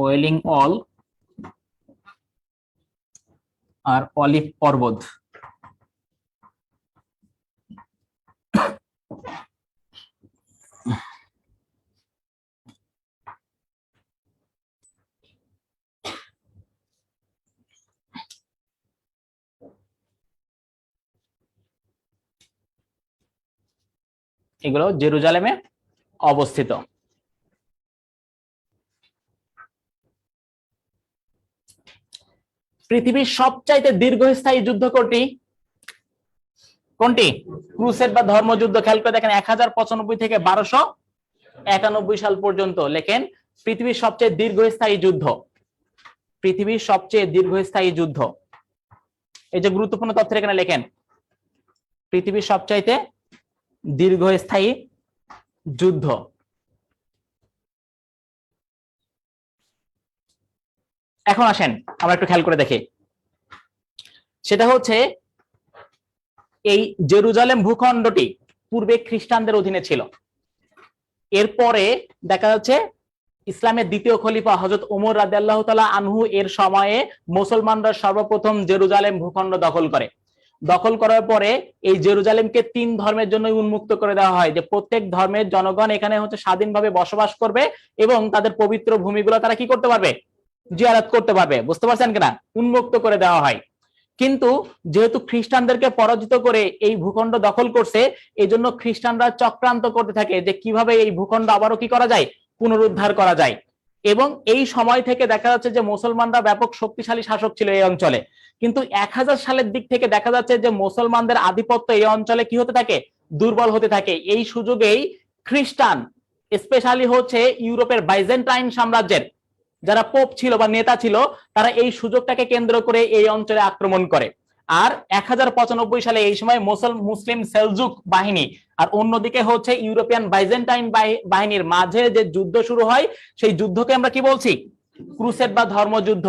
ওয়েলিং অল আর অলিভ পর্বত। এগুলো জেরুজালেমে অবস্থিত। পৃথিবীর সবচাইতে দীর্ঘস্থায়ী যুদ্ধ কোনটি? ক্রুসেড বা ধর্মযুদ্ধ। খেয়াল করে দেখেন 1095 থেকে 1291 সাল পর্যন্ত। লেখেন পৃথিবীর সবচেয়ে দীর্ঘস্থায়ী যুদ্ধ, পৃথিবীর সবচেয়ে দীর্ঘস্থায়ী যুদ্ধ। এই যে গুরুত্বপূর্ণ তথ্য এখানে লেখেন, পৃথিবীর সবচাইতে দীর্ঘস্থায়ী যুদ্ধ। এখন আসেন আমরা একটু খেয়াল করে দেখি, সেটা হচ্ছে এই জেরুজালেম ভূখণ্ডটি পূর্বে খ্রিস্টানদের অধীনে ছিল। এরপরে দেখা যাচ্ছে ইসলামের দ্বিতীয় খলিফা হযরত ওমর রাদিয়াল্লাহু তাআলা আনহু এর সময়ে মুসলমানরা সর্বপ্রথম জেরুজালেম ভূখণ্ড দখল করে। দখল করার পরে এই জেরুজালেমকে 3 ধর্মের জন্য উন্মুক্ত করে দেওয়া হয়, যে প্রত্যেক ধর্মের জনগণ এখানে হচ্ছে স্বাধীনভাবে বসবাস করবে এবং তাদের পবিত্র ভূমিগুলো তারা কি করতে পারবে, জিয়ারত করতে পারবে। বুঝতে পারছেন কিনা? উন্মুক্ত করে দেওয়া হয়। কিন্তু যেহেতু খ্রিস্টানদেরকে পরাজিত করে এই ভূখণ্ড দখল করছে, এই জন্য খ্রিস্টানরা চক্রান্ত করতে থাকে যে কিভাবে এই ভূখণ্ড আবারও কি করা যায়, পুনরুদ্ধার করা যায়। এবং এই সময় থেকে দেখা যাচ্ছে যে মুসলমানরা ব্যাপক শক্তিশালী শাসক ছিল এই অঞ্চলে, কিন্তু 1000 সালের দিক থেকে দেখা যাচ্ছে যে মুসলমানদের আধিপত্য এই অঞ্চলে কি হতে থাকে, দুর্বল হতে থাকে। এই সুযোগেই খ্রিস্টান, স্পেশালি হচ্ছে ইউরোপের বাইজেন্টাইন সাম্রাজ্যের যারা পোপ ছিল বা নেতা ছিল, তারা এই সুযোগটাকে কেন্দ্র করে এই অঞ্চলে আক্রমণ করে। আর 1095 সালে এই সময় মুসলিম সেলজুক বাহিনী আর অন্যদিকে হচ্ছে ইউরোপিয়ান বাইজেন্টাইন বাহিনীর মাঝে যে যুদ্ধ শুরু হয়, সেই যুদ্ধকে আমরা কি বলছি, ক্রুসেড বা ধর্মযুদ্ধ।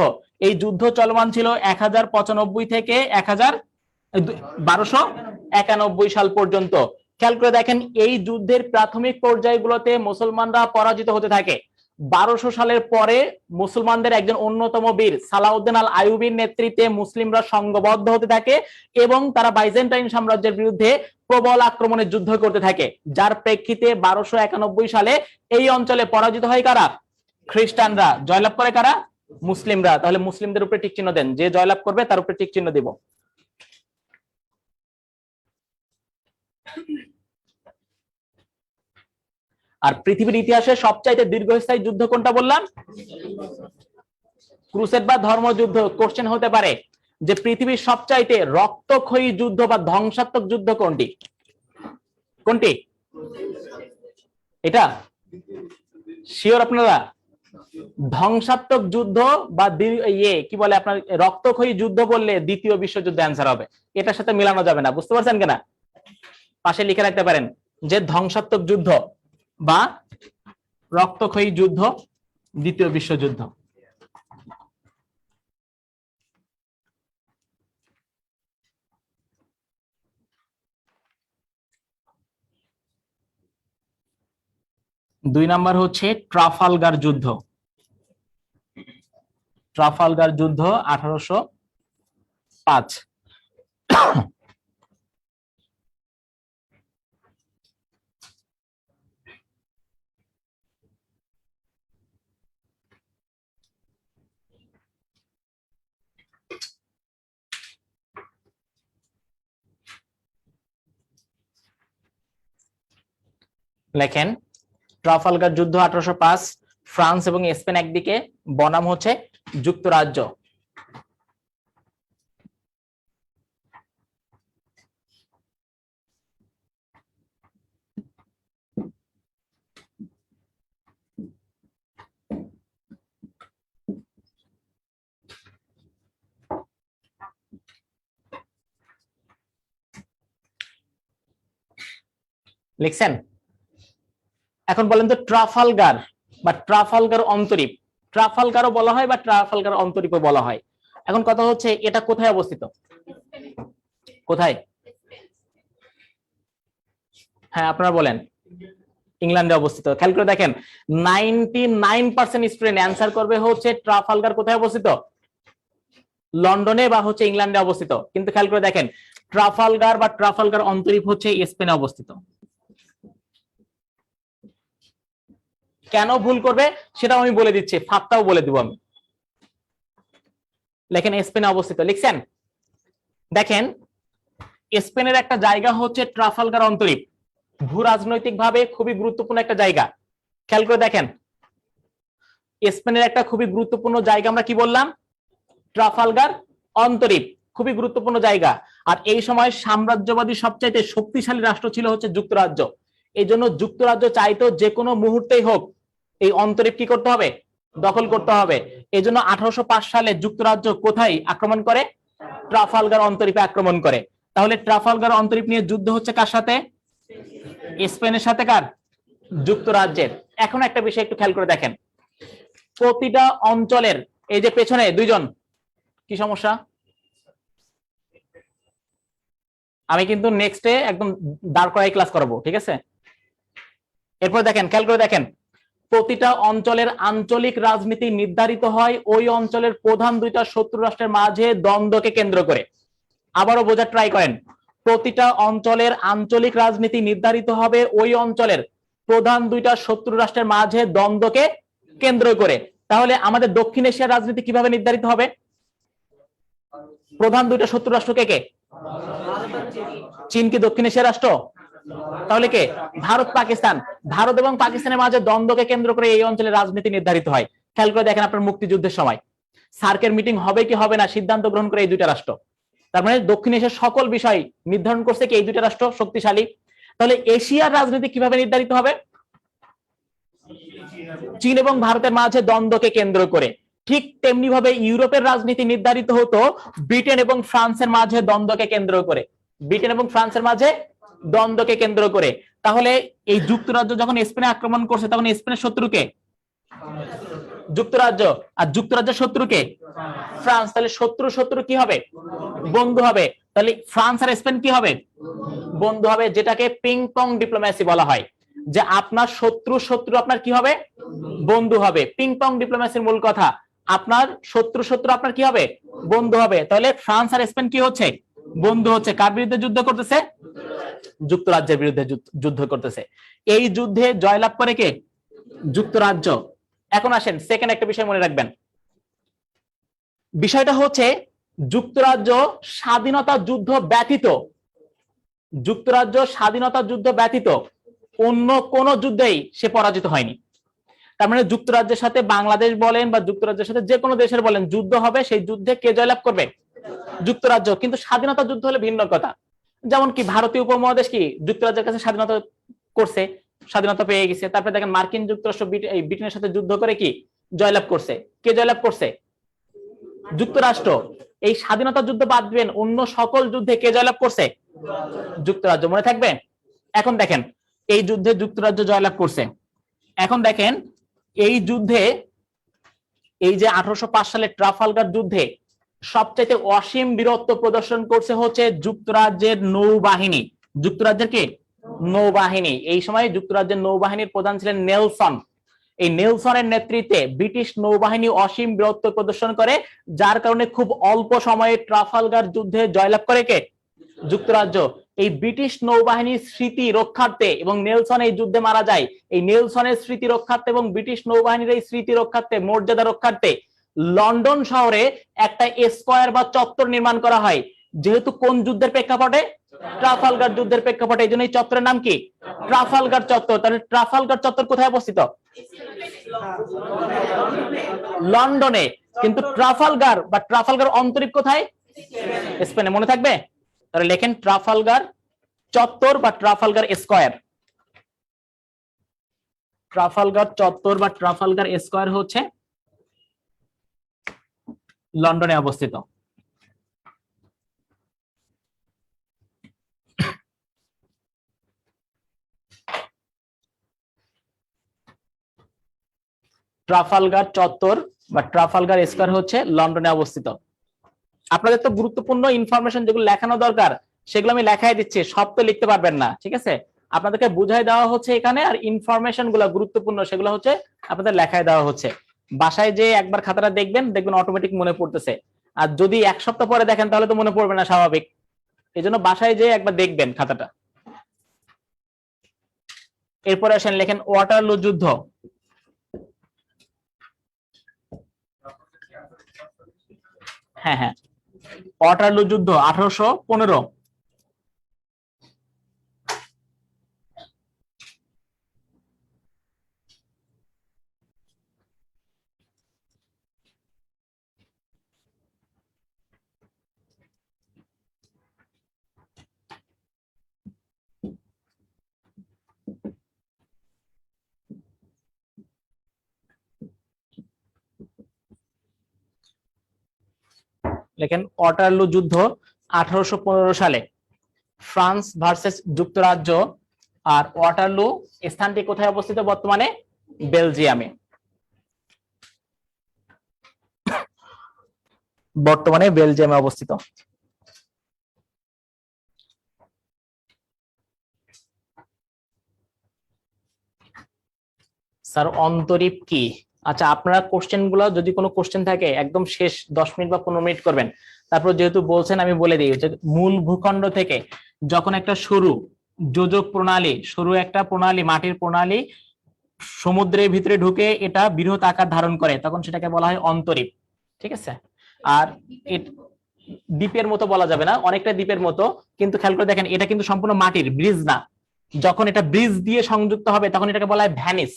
এই যুদ্ধ চলমান ছিল 1095 থেকে 1291 সাল পর্যন্ত। খেয়াল করে দেখেন, এই যুদ্ধের প্রাথমিক পর্যায়গুলোতে মুসলমানরা পরাজিত হতে থাকে। 1200 সালের পরে মুসলমানদের একজন অন্যতম বীর সালাউদ্দিন আল আইয়ুবীর নেতৃত্বে মুসলিমরা সংঘবদ্ধ হতে থাকে এবং তারা বাইজেন্টাইন সাম্রাজ্যের বিরুদ্ধে প্রবল আক্রমণের যুদ্ধ করতে থাকে, যার প্রেক্ষিতে 1291 সালে এই অঞ্চলে পরাজিত হয় কারা, খ্রিস্টানরা। জয়লাভ করে কারা, মুসলিমরা। তাহলে মুসলিমদের উপরে টিক চিহ্ন দেন, যে জয়লাভ করবে তার উপরে টিক চিহ্ন দিব। আর পৃথিবীর ইতিহাসে সবচাইতে দীর্ঘস্থায়ী যুদ্ধ কোনটা বললাম, ক্রুসেড বা ধর্মযুদ্ধ। কোশ্চেন হতে পারে যে পৃথিবীর সবচাইতে রক্তক্ষয়ী যুদ্ধ বা ধ্বংসাত্মক যুদ্ধ কোনটি, কোনটি? এটা শিওর আপনারা? ধ্বংসাত্মক যুদ্ধ বা কি বলে আপনার রক্তক্ষয়ী যুদ্ধ বললে দ্বিতীয় বিশ্বযুদ্ধ অ্যান্সার হবে, এটার সাথে মিলানো যাবে না। বুঝতে পারছেন কিনা? পাশে লিখে রাখতে পারেন যে ধ্বংসাত্মক যুদ্ধ বা রক্তক্ষয়ী যুদ্ধ দ্বিতীয় বিশ্বযুদ্ধ। দুই নাম্বার হচ্ছে ট্রাফালগার যুদ্ধ। ট্রাফালগার যুদ্ধ 1805। লেখেন, ট্রাফালগার যুদ্ধ 1805, ফ্রান্স এবং স্পেন একদিকে, বনাম হচ্ছে যুক্তরাজ্য। লিখছেন? এখন বলেন তো ট্রাফালগার বা ট্রাফালগার অন্তরীপ, ট্রাফালগারও বলা হয় বা ট্রাফালগার অন্তরীপও বলা হয়। এখন কথা হচ্ছে এটা কোথায় অবস্থিত, কোথায়? হ্যাঁ আপনারা বলেন, ইংল্যান্ডে অবস্থিত। খেয়াল করে দেখেন 99% স্টুডেন্ট অ্যান্সার করবে হচ্ছে ট্রাফালগার কোথায় অবস্থিত, লন্ডনে বা হচ্ছে ইংল্যান্ডে অবস্থিত। কিন্তু খেয়াল করে দেখেন ট্রাফালগার বা ট্রাফালগার অন্তরীপ হচ্ছে স্পেনে অবস্থিত। কেন ভুল করবে সেটা আমি বলে দিচ্ছি, ফাঁকটাও বলে দিব আমি। লেখেন স্পেনে অবস্থিত। লিখছেন? দেখেন স্পেনের একটা জায়গা হচ্ছে ট্রাফালগার অন্তরীপ, ভূ রাজনৈতিক ভাবে খুবই গুরুত্বপূর্ণ একটা জায়গা। খেয়াল করে দেখেন স্পেনের একটা খুবই গুরুত্বপূর্ণ জায়গা আমরা কি বললাম, ট্রাফালগার অন্তরীপ, খুবই গুরুত্বপূর্ণ জায়গা। আর এই সময় সাম্রাজ্যবাদী সবচাইতে শক্তিশালী রাষ্ট্র ছিল হচ্ছে যুক্তরাজ্য। এই জন্য যুক্তরাজ্য চাইতো যে কোনো মুহূর্তেই হোক এই অন্তরীপ কি করতে হবে, দখল করতে হবে। এই জন্য 1805 সালে যুক্তরাজ্য কোথায় আক্রমণ করে, ট্রাফালগার অন্তরীপে আক্রমণ করে। তাহলে ট্রাফালগার অন্তরীপ নিয়ে যুদ্ধ হচ্ছে কার সাথে, স্পেনের সাথে। কার? যুক্তরাজ্যের। এখন একটা বিষয় একটু খেয়াল করে দেখেন, প্রতিটা অঞ্চলের, এই যে পেছনে দুইজন, কি সমস্যা? আমি কিন্তু নেক্সটে একদম দাঁড় করাই ক্লাস করাবো, ঠিক আছে? এরপর দেখেন, খেয়াল করে দেখেন, প্রতিটা অঞ্চলের আঞ্চলিক রাজনীতি নির্ধারিত হয় ওই অঞ্চলের প্রধান দুইটা শত্রু রাষ্ট্রের মাঝে দ্বন্দ্বকে কেন্দ্র করে। আবারও বোঝার ট্রাই করেন। প্রতিটা অঞ্চলের আঞ্চলিক রাজনীতি নির্ধারিত হবে ওই অঞ্চলের প্রধান দুইটা শত্রু রাষ্ট্রের মাঝে দ্বন্দ্বকে কেন্দ্র করে। তাহলে আমাদের দক্ষিণ এশিয়ার রাজনীতি কিভাবে নির্ধারিত হবে? প্রধান দুইটা শত্রু রাষ্ট্র কে কে? চীন কি দক্ষিণ এশিয়ার রাষ্ট্র? তাহলে কে? ভারত পাকিস্তান। ভারত এবং পাকিস্তানের মাঝে দ্বন্দ্বকে কেন্দ্র করে এই অঞ্চলের রাজনীতি নির্ধারিত হয়। খেয়াল করে দেখেন আপনার মুক্তিযুদ্ধের সময় সার্কের মিটিং হবে কি হবে না সিদ্ধান্ত গ্রহণ করে এই দুইটা রাষ্ট্র। তার মানে দক্ষিণ এশিয়ার সকল বিষয় নির্ধারণ করছে কি এই দুইটা রাষ্ট্র শক্তিশালী। তাহলে এশিয়ার রাজনীতি কিভাবে নির্ধারিত হবে? চীন এবং ভারতের মাঝে দ্বন্দ্বকে কেন্দ্র করে। ঠিক তেমনি ভাবে ইউরোপের রাজনীতি নির্ধারিত হতো ব্রিটেন এবং ফ্রান্সের মাঝে দ্বন্দ্বকে কেন্দ্র করে। ব্রিটেন এবং ফ্রান্সের মাঝে দ্বন্দ্বকে কেন্দ্র করে। তাহলে এই যুক্তরাজ্য যখন স্পেনে আক্রমণ করছে তখন স্পেনের শত্রুকে যুক্তরাজ্য, আর যুক্তরাজ্যের শত্রুকে ফ্রান্স। তাহলে শত্রু শত্রু কি হবে? বন্ধু হবে। তাহলে ফ্রান্স আর স্পেন কি হবে? বন্ধু হবে, যেটাকে পিং পং ডিপ্লোম্যাসি বলা হয়। যে আপনার শত্রু শত্রু আপনার কি হবে? বন্ধু হবে। পিং পং ডিপ্লোম্যাসির মূল কথা আপনার শত্রু শত্রু আপনার কি হবে? বন্ধু হবে। তাহলে ফ্রান্স আর স্পেন কি হচ্ছে? বন্ধু হচ্ছে। কার বিরুদ্ধে যুদ্ধ করতেছে? যুক্তরাজ্যের বিরুদ্ধে যুদ্ধ করতেছে। এই যুদ্ধে জয়লাভ করে কে? যুক্তরাজ্য। এখন আসেন সেকেন্ড একটা বিষয় মনে রাখবেন। বিষয়টা হচ্ছে যুক্তরাজ্য স্বাধীনতা যুদ্ধ ব্যতীত অন্য কোন যুদ্ধেই সে পরাজিত হয়নি। তার মানে যুক্তরাজ্যের সাথে বাংলাদেশ বলেন বা যুক্তরাজ্যের সাথে যে কোনো দেশের বলেন যুদ্ধ হবে, সেই যুদ্ধে কে জয়লাভ করবে? যুক্তরাজ্য। কিন্তু স্বাধীনতা যুদ্ধ হলে ভিন্ন কথা। যেমন কি ভারতীয় উপমহাদেশ কি যুক্তরাজ্যের কাছে স্বাধীনতা করছে, স্বাধীনতা পেয়ে গেছে। তারপরে দেখেন মার্কিন যুক্তরাষ্ট্র ব্রিটেনের সাথে যুদ্ধ করে কি জয়লাভ করছে। কে জয়লাভ করছে? যুক্তরাষ্ট্র। এই স্বাধীনতা যুদ্ধ বাদ দিবেন, অন্য সকল যুদ্ধে কে জয়লাভ করছে? যুক্তরাজ্য। মনে থাকবে। এখন দেখেন এই যুদ্ধে যুক্তরাজ্য জয়লাভ করছে। এখন দেখেন এই যুদ্ধে এই যে 1805 সালে ট্রাফালগার যুদ্ধে সবচাইতে অসীম বীরত্ব প্রদর্শন করছে হচ্ছে যুক্তরাজ্যের নৌবাহিনী। যুক্তরাজ্যের কি? নৌবাহিনী। এই সময় যুক্তরাজ্যের নৌবাহিনীর প্রধান ছিলেন নেলসন। এই নেলসনের নেতৃত্বে ব্রিটিশ নৌবাহিনী অসীম বীরত্ব প্রদর্শন করে, যার কারণে খুব অল্প সময়ে ট্রাফালগার যুদ্ধে জয়লাভ করে কে? যুক্তরাজ্য। এই ব্রিটিশ নৌবাহিনীর স্মৃতি রক্ষার্থে, এবং নেলসন এই যুদ্ধে মারা যায়, এই নেলসনের স্মৃতি রক্ষার্থে এবং ব্রিটিশ নৌবাহিনীর এই স্মৃতি রক্ষার্থে মর্যাদা রক্ষার্থে লন্ডন শহরে একটা স্কয়ার বা চত্বর নির্মাণ করা হয়। যেহেতু কোন যুদ্ধের প্রেক্ষাপটে? ট্রাফালগার যুদ্ধের প্রেক্ষাপটে। এই জন্য এই চত্বরের নাম কি? ট্রাফালগার চত্বর। তাহলে ট্রাফালগার চত্বর কোথায় অবস্থিত? লন্ডনে। কিন্তু ট্রাফালগার বা ট্রাফালগার অন্তরীপ কোথায়? স্পেনে। মনে থাকবে। তাহলে লেখেন ট্রাফালগার চত্বর বা ট্রাফালগার স্কয়ার। ট্রাফালগার চত্বর বা ট্রাফালগার স্কয়ার হচ্ছে লন্ডনে অবস্থিত। ট্রাফালগার চত্বর বা ট্রাফালগার স্কয়ার হচ্ছে লন্ডনে অবস্থিত। আপনাদের তো গুরুত্বপূর্ণ ইনফরমেশন যেগুলো লেখানো দরকার সেগুলো আমি লেখাই দিচ্ছি, সব তো লিখতে পারবেন না, ঠিক আছে? আপনাদেরকে বুঝাই দেওয়া হচ্ছে এখানে, আর ইনফরমেশন গুলো গুরুত্বপূর্ণ সেগুলো হচ্ছে আপনাদের লেখায় দেওয়া হচ্ছে। বাসায় যে একবার খাতাটা দেখবেন, দেখবেন অটোমেটিক মনে পড়তেছে। আর যদি এক সপ্তাহ পরে দেখেন তাহলে তো মনে পড়বে না, স্বাভাবিক। এই জন্য বাসায় যে একবার দেখবেন খাতাটা। এরপরে আসেন লেখেন ওয়াটারলু যুদ্ধ। হ্যাঁ হ্যাঁ, ওয়াটারলু যুদ্ধ 1815। লেখেন ওয়াটারলু যুদ্ধ 1815 সালে, ফ্রান্স ভার্সেস যুক্তরাজ্য। আর ওয়াটারলু স্থানটি কোথায় অবস্থিত? বর্তমানে বেলজিয়ামে। বর্তমানে বেলজিয়ামে অবস্থিত। স্যার অন্তরীপ কি? আচ্ছা, আপনারা কোশ্চেন গুলো, যদি কোনো কোশ্চেন থাকে একদম শেষ 10 মিনিট বা 15 মিনিট করবেন। তারপর যেহেতু বলছেন আমি বলে দিই যে মূল ভূখণ্ড থেকে যখন একটা সরু যোজক প্রণালী, সরু একটা প্রণালী, মাটির প্রণালী সমুদ্রের ভিতরে ঢুকে এটা বৃহৎ আকার ধারণ করে, তখন সেটাকে বলা হয় অন্তরীপ। ঠিক আছে? আর দ্বীপের মতো বলা যাবে না, অনেকটা দ্বীপের মতো, কিন্তু খেয়াল করে দেখেন এটা কিন্তু সম্পূর্ণ মাটির, ব্রিজ না। যখন এটা ব্রিজ দিয়ে সংযুক্ত হবে তখন এটাকে বলা হয় ভ্যানিস,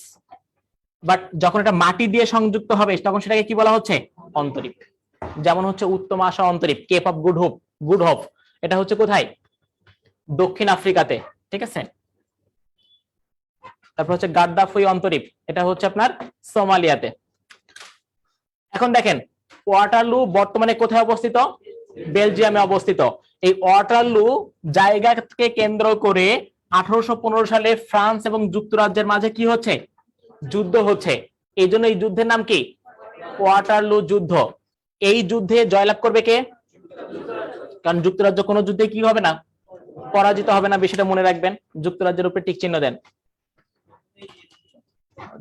বাট যখন এটা মাটি দিয়ে সংযুক্ত হবে তখন সেটাকে কি বলা হচ্ছে? অন্তরীপ। যেমন হচ্ছে উত্তম আশা অন্তরীপ, Cape of Good Hope, Good Hope, এটা হচ্ছে কোথায়? দক্ষিণ আফ্রিকাতে। ঠিক আছে? তারপর হচ্ছে গাদ্দাফি অন্তরীপ, এটা হচ্ছে আপনার সোমালিয়াতে। এখন দেখেন ওয়াটারলু বর্তমানে কোথায় অবস্থিত? বেলজিয়ামে অবস্থিত। এই ওয়াটারলু জায়গাকে কেন্দ্র করে 1815 সালে ফ্রান্স এবং যুক্তরাজ্যের মাঝে কি হচ্ছে? যুদ্ধ হচ্ছে। এই জন্য এই যুদ্ধের নাম কি? ওয়াটারলু যুদ্ধ। এই যুদ্ধে জয়লাভ করবে কে? কারণ যুক্তরাজ্য কোনো যুদ্ধে কি হবে না, পরাজিত হবে না, বিষয়টা মনে রাখবেন। যুক্তরাজ্যের উপরে টিক চিহ্ন দেন।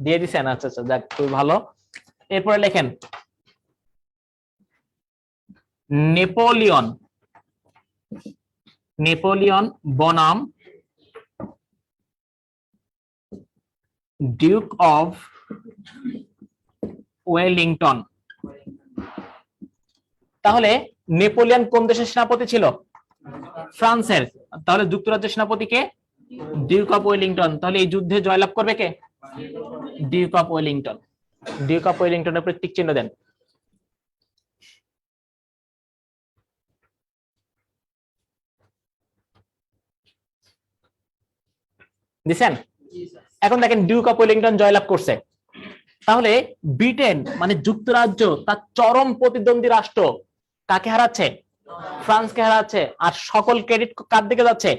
দিয়ে দিছেন? আচ্ছা আচ্ছা, যাক, খুব ভালো। এরপরে লেখেন নেপোলিয়ন, নেপোলিয়ন বনাম ডিউক অফ ওয়েলিংটন। তাহলে নেপোলিয়ন কোন দেশের সেনাপতি ছিল? ফ্রান্সের। তাহলে যুক্তরাজ্যের সেনাপতি কে? Duke of Wellington. তাহলে এই যুদ্ধে জয়লাভ করবে কে? Duke of Wellington. Duke of ওয়েলিংটনের উপরে টিক চিহ্ন দেন। দিছেন? এখন দেখেন ডিউক অফ ওয়েলিংটন জয়লাভ করছে। তাহলে ব্রিটেন মানে যুক্তরাজ্য তার চরম প্রতিদ্বন্দ্বী রাষ্ট্র কাকে হারাচ্ছে? ফ্রান্সকে হারাচ্ছে। আর সকল ক্রেডিট কার দিকে যাচ্ছে?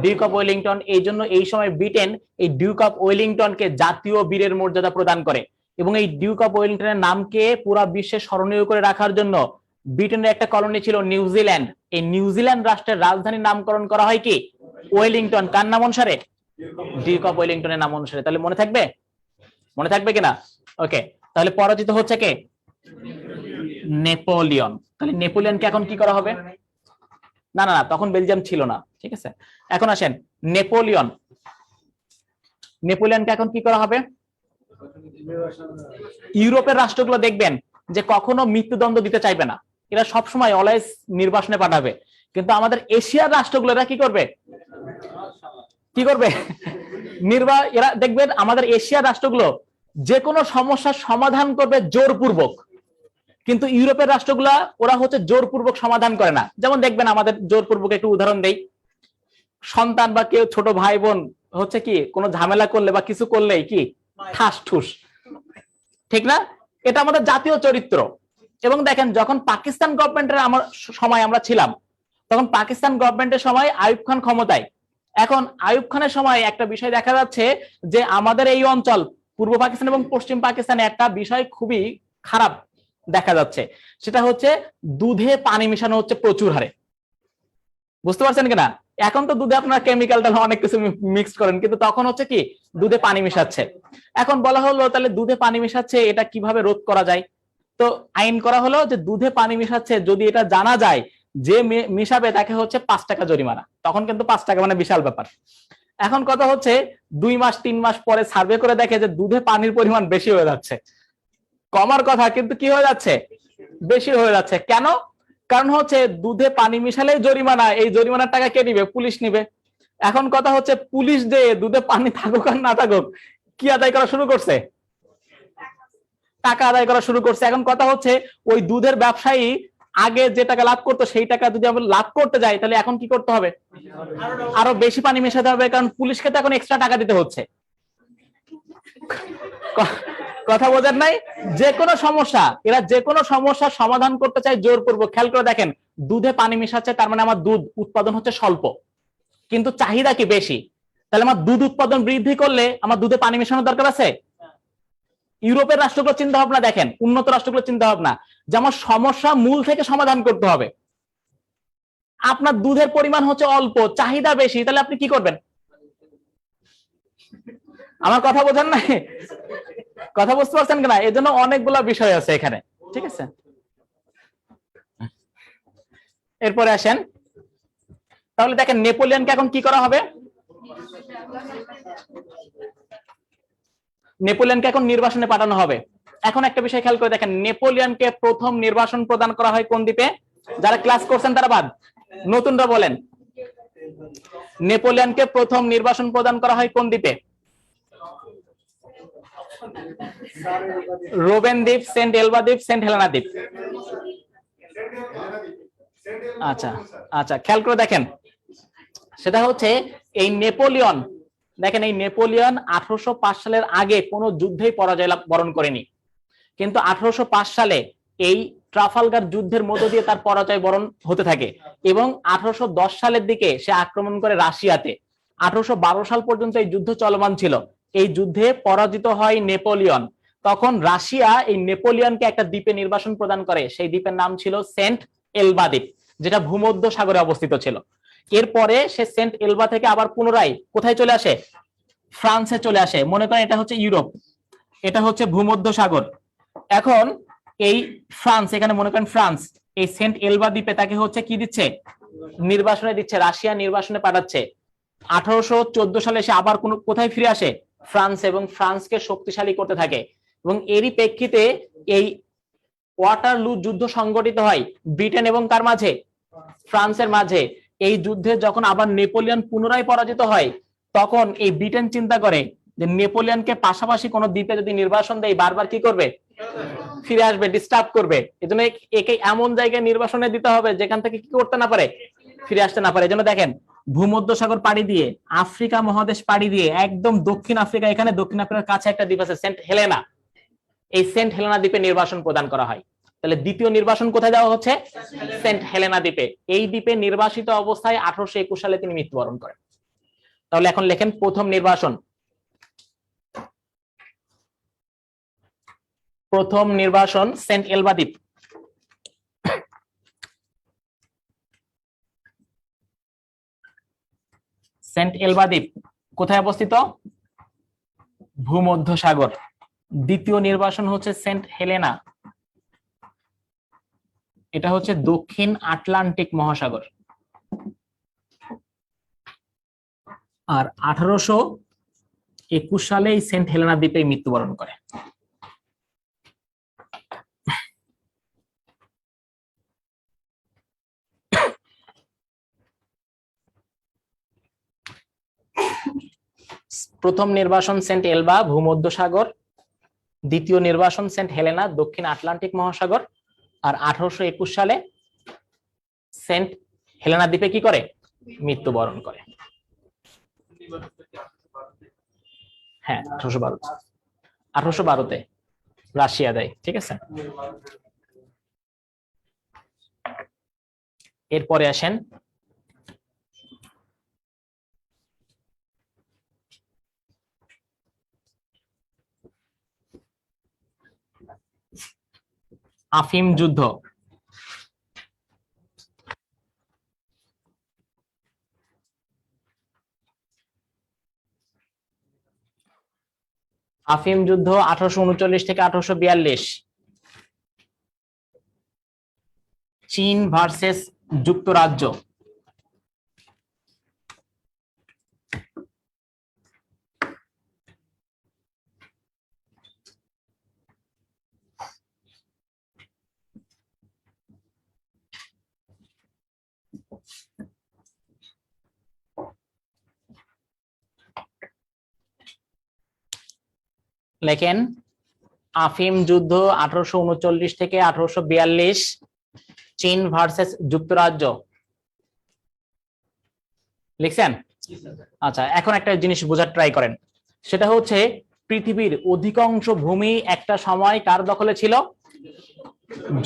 Duke of Wellington. এই জন্য এই সময় ব্রিটেন এই ডিউক অফ ওয়েলিংটনকে জাতীয় বীরের মর্যাদা প্রদান করে, এবং এই ডিউক অফ ওয়েলিংটনের নামকে পুরো বিশ্বে স্মরণীয় করে রাখার জন্য ব্রিটেনের একটা কলোনি ছিল নিউজিল্যান্ড। এই নিউজিল্যান্ড রাষ্ট্রের রাজধানীর নামকরণ করা হয় কি? ওয়েলিংটন। কার নাম অনুসারে? ডিউক অফ ওয়েলিংটনের নাম অনুসারে। তাহলে মনে থাকবে? মনে থাকবে কিনা? ওকে। তাহলে পরাজিত হচ্ছে কে? নেপোলিয়ন। তাহলে নেপোলিয়নকে এখন কি করা হবে? না না না, তখন বেলজিয়াম ছিল না। ঠিক আছে? এখন আসেন নেপোলিয়ন, নেপোলিয়নকে এখন কি করা হবে? ইউরোপের রাষ্ট্রগুলো দেখবেন যে কখনো মৃত্যুদণ্ড দিতে চাইবে না, এরা সবসময় অলওয়েজ নির্বাসনে পাঠাবে। কিন্তু আমাদের এশিয়ার রাষ্ট্রগুলো এরা কি করবে? কি করবে? এরা দেখবেন আমাদের এশিয়ার রাষ্ট্রগুলো যে কোনো সমস্যার সমাধান করবে জোরপূর্বক, কিন্তু ইউরোপের রাষ্ট্রগুলা ওরা হচ্ছে জোরপূর্বক সমাধান করে না। যেমন দেখবেন আমাদের জোরপূর্বক, একটু উদাহরণ দেই, সন্তান বা কেউ ছোট ভাই বোন হচ্ছে কি কোনো ঝামেলা করলে বা কিছু করলেই কি ঠাস ঠুস, ঠিক না? এটা আমাদের জাতীয় চরিত্র। এবং দেখেন যখন পাকিস্তান গভর্নমেন্টের আমার সময় আমরা ছিলাম, তখন পাকিস্তান গভর্নমেন্টের সময় আইয়ুব খান ক্ষমতায়। এখন আইয়ুব খানের সময় একটা বিষয় দেখা যাচ্ছে যে আমাদের এই অঞ্চল পূর্ব পাকিস্তান এবং পশ্চিম পাকিস্তানে একটা বিষয় খুবই খারাপ দেখা যাচ্ছে, সেটা হচ্ছে দুধে পানি মেশানো হচ্ছে প্রচুর হারে। বুঝতে পারছেন কিনা? এখন তো দুধে আপনার কেমিক্যালটা অনেক কিছু মিক্স করেন, কিন্তু তখন হচ্ছে কি দুধে পানি মেশাচ্ছে। এখন বলা হলো তাহলে দুধে পানি মেশাচ্ছে, এটা কিভাবে রোধ করা যায়? তো আইন করা হলো যে দুধে পানি মেশাচ্ছে যদি এটা জানা যায় যে মেশাবে তাকে হচ্ছে 5 টাকা জরিমানা। তখন কিন্তু 5 টাকা মানে বিশাল ব্যাপার। এখন কথা হচ্ছে 2 মাস 3 মাস পরে সার্ভে করে দেখে যে দুধে পানির পরিমাণ বেশি হয়ে যাচ্ছে। কমার কথা কিন্তু কি হয়ে যাচ্ছে? বেশি হয়ে যাচ্ছে। কেন? কারণ হচ্ছে দুধে পানি মিশালে জরিমানা, এই জরিমানার টাকা কে নিবে? পুলিশ নিবে। এখন কথা হচ্ছে পুলিশ যে দুধে পানি থাকুক আর না থাকুক কি আদায় করা শুরু করছে? টাকা আদায় করা শুরু করছে। এখন কথা হচ্ছে ওই দুধের ব্যবসায়ী আগে যে টাকা লাভ করতো সেই টাকা যদি আমরা লাভ করতে যাই তাহলে এখন কি করতে হবে? আরো বেশি পানি মেশাতে হবে, কারণ পুলিশকে তো এখন এক্সট্রা টাকা দিতে হচ্ছে। কথা বোঝেন নাই? যে কোনো সমস্যা, এরা যে কোনো সমস্যার সমাধান করতে চায় জোরপূর্বক। খেয়াল করে দেখেন দুধে পানি মেশাচ্ছে, তার মানে আমার দুধ উৎপাদন হচ্ছে স্বল্প কিন্তু চাহিদা কি বেশি। তাহলে আমার দুধ উৎপাদন বৃদ্ধি করলে আমার দুধে পানি মেশানোর দরকার আছে? ইউরোপের রাষ্ট্রগুলো চিন্তা ভাবনা দেখেন, উন্নত রাষ্ট্রগুলো চিন্তা ভাবনা যে আমার সমস্যা মূল থেকে সমাধান করতে হবে। আপনার দুধের পরিমাণ হচ্ছে অল্প, চাহিদা বেশি, তাহলে আপনি কি করবেন? আমার কথা বোঝেন নাই? কথা বুঝতে পারছেন কিনা? এই জন্য অনেকগুলো বিষয় আছে এখানে, ঠিক আছে। এরপরে আসেন, তাহলে দেখেন নেপোলিয়নকে এখন কি করা হবে? নেপোলিয়নকে এখন নির্বাসনে পাঠানো হবে। এখন একটা বিষয় খেয়াল করে দেখেন, নেপোলিয়নকে প্রথম নির্বাসন প্রদান করা হয় কোন দ্বীপে? যারা ক্লাস করছেন তারা বাদ, নতুনরা বলেন। নেপোলিয়নকে প্রথম নির্বাসন প্রদান করা হয় কোন দ্বীপে? রোবেন দ্বীপ, সেন্ট এলবা দ্বীপ, সেন্ট হেলেনা দ্বীপ। আচ্ছা আচ্ছা, খেয়াল করে দেখেন, সেটা হচ্ছে এই নেপোলিয়ন, দেখেন এই নেপোলিয়ন 1805 সালের আগে কোনো যুদ্ধেই পরাজয় বরণ করেনি, কিন্তু 1805 সালে এই ট্রাফালগার যুদ্ধের মধ্য দিয়ে তার পরাজয় বরণ হতে থাকে এবং 1810 সালের দিকে সে আক্রমণ করে রাশিয়াতে। 1812 সাল পর্যন্ত এই যুদ্ধ চলমান ছিল। এই যুদ্ধে পরাজিত হয় নেপোলিয়ন। তখন রাশিয়া এই নেপোলিয়নকে একটা দ্বীপে নির্বাসন প্রদান করে, সেই দ্বীপের নাম ছিল সেন্ট এলবা দ্বীপ, যেটা ভূমধ্য সাগরে অবস্থিত ছিল। এরপরে সে সেন্ট এলবা থেকে আবার পুনরায় কোথায় চলে আসে? ফ্রান্সে চলে আসে। মনে করেন এটা হচ্ছে ইউরোপ, এটা হচ্ছে ভূমধ্য সাগর। এখন এই ফ্রান্স, এখানে মনে করেন ফ্রান্স, এই সেন্ট এলবা দ্বীপে তাকে হচ্ছে কি দিচ্ছে? নির্বাসনে দিচ্ছে, রাশিয়া নির্বাসনে পাঠাচ্ছে। 1814 সালে সে আবার কোথায় ফিরে আসে? ফ্রান্স, এবং ফ্রান্সকে শক্তিশালী করতে থাকে। এবং এরই প্রেক্ষিতে এই ওয়াটারলু যুদ্ধ সংগঠিত হয় ব্রিটেন এবং কার মাঝে? ফ্রান্সের মাঝে। এই যুদ্ধে যখন আবার নেপোলিয়ন পুনরায় পরাজিত হয়, তখন এই ব্রিটেন চিন্তা করে যে নেপোলিয়নকে পাশাপাশি কোনো দ্বীপে যদি নির্বাসন দেয়, বারবার কি করবে? ফিরে আসবে, ডিস্টার্ব করবে। এজন্য একে এমন জায়গায় নির্বাসনে দিতে হবে যেখান থেকে কি করতে না পারে? ফিরে আসতে না পারে। এজন্য দেখেন, ভূমধ্য সাগর পাড়ি দিয়ে, আফ্রিকা মহাদেশ পাড়ি দিয়ে একদম দক্ষিণ আফ্রিকা, এখানে দক্ষিণ আফ্রিকার কাছে একটা দ্বীপ আছে সেন্ট হেলেনা, এই সেন্ট হেলেনা দ্বীপে নির্বাসন প্রদান করা হয়। তাহলে দ্বিতীয় নির্বাসন কোথায় দেওয়া হচ্ছে? সেন্ট হেলেনা দ্বীপে। এই দ্বীপে নির্বাসিত অবস্থায় 1821 সালে তিনি মৃত্যুবরণ করেন। তাহলে এখন লেখেন প্রথম নির্বাসন। প্রথম নির্বাসন সেন্ট এলবা দ্বীপ। সেন্ট এলবা দ্বীপ কোথায় অবস্থিত? ভূমধ্য সাগর। দ্বিতীয় নির্বাসন হচ্ছে সেন্ট হেলেনা, এটা হচ্ছে দক্ষিণ আটলান্টিক মহাসাগর। আর 1821 সালে এই সেন্ট হেলেনা দ্বীপে মৃত্যুবরণ করে। প্রথম নির্বাসন সেন্ট এলবা, ভূমধ্য সাগর। দ্বিতীয় নির্বাসন সেন্ট হেলেনা, দক্ষিণ আটলান্টিক মহাসাগর। আর 1821 সালে সেন্ট হেলেনা দ্বীপে কি করে? মৃত্যুবরণ করে। হ্যাঁ, 1812তে রাশিয়া দেয়, ঠিক আছে। এরপরে আসেন আফিম যুদ্ধ। আফিম যুদ্ধ 1839 থেকে 1842, চীন ভার্সেস যুক্তরাজ্য। লেখেন আফিম যুদ্ধ 1839 থেকে 1842, চীন ভার্সেস যুক্তরাজ্য। লিখছেন? আচ্ছা, এখন একটা জিনিস বোঝার ট্রাই করেন, সেটা হচ্ছে পৃথিবীর অধিকাংশ ভূমি একটা সময় কার দখলে ছিল?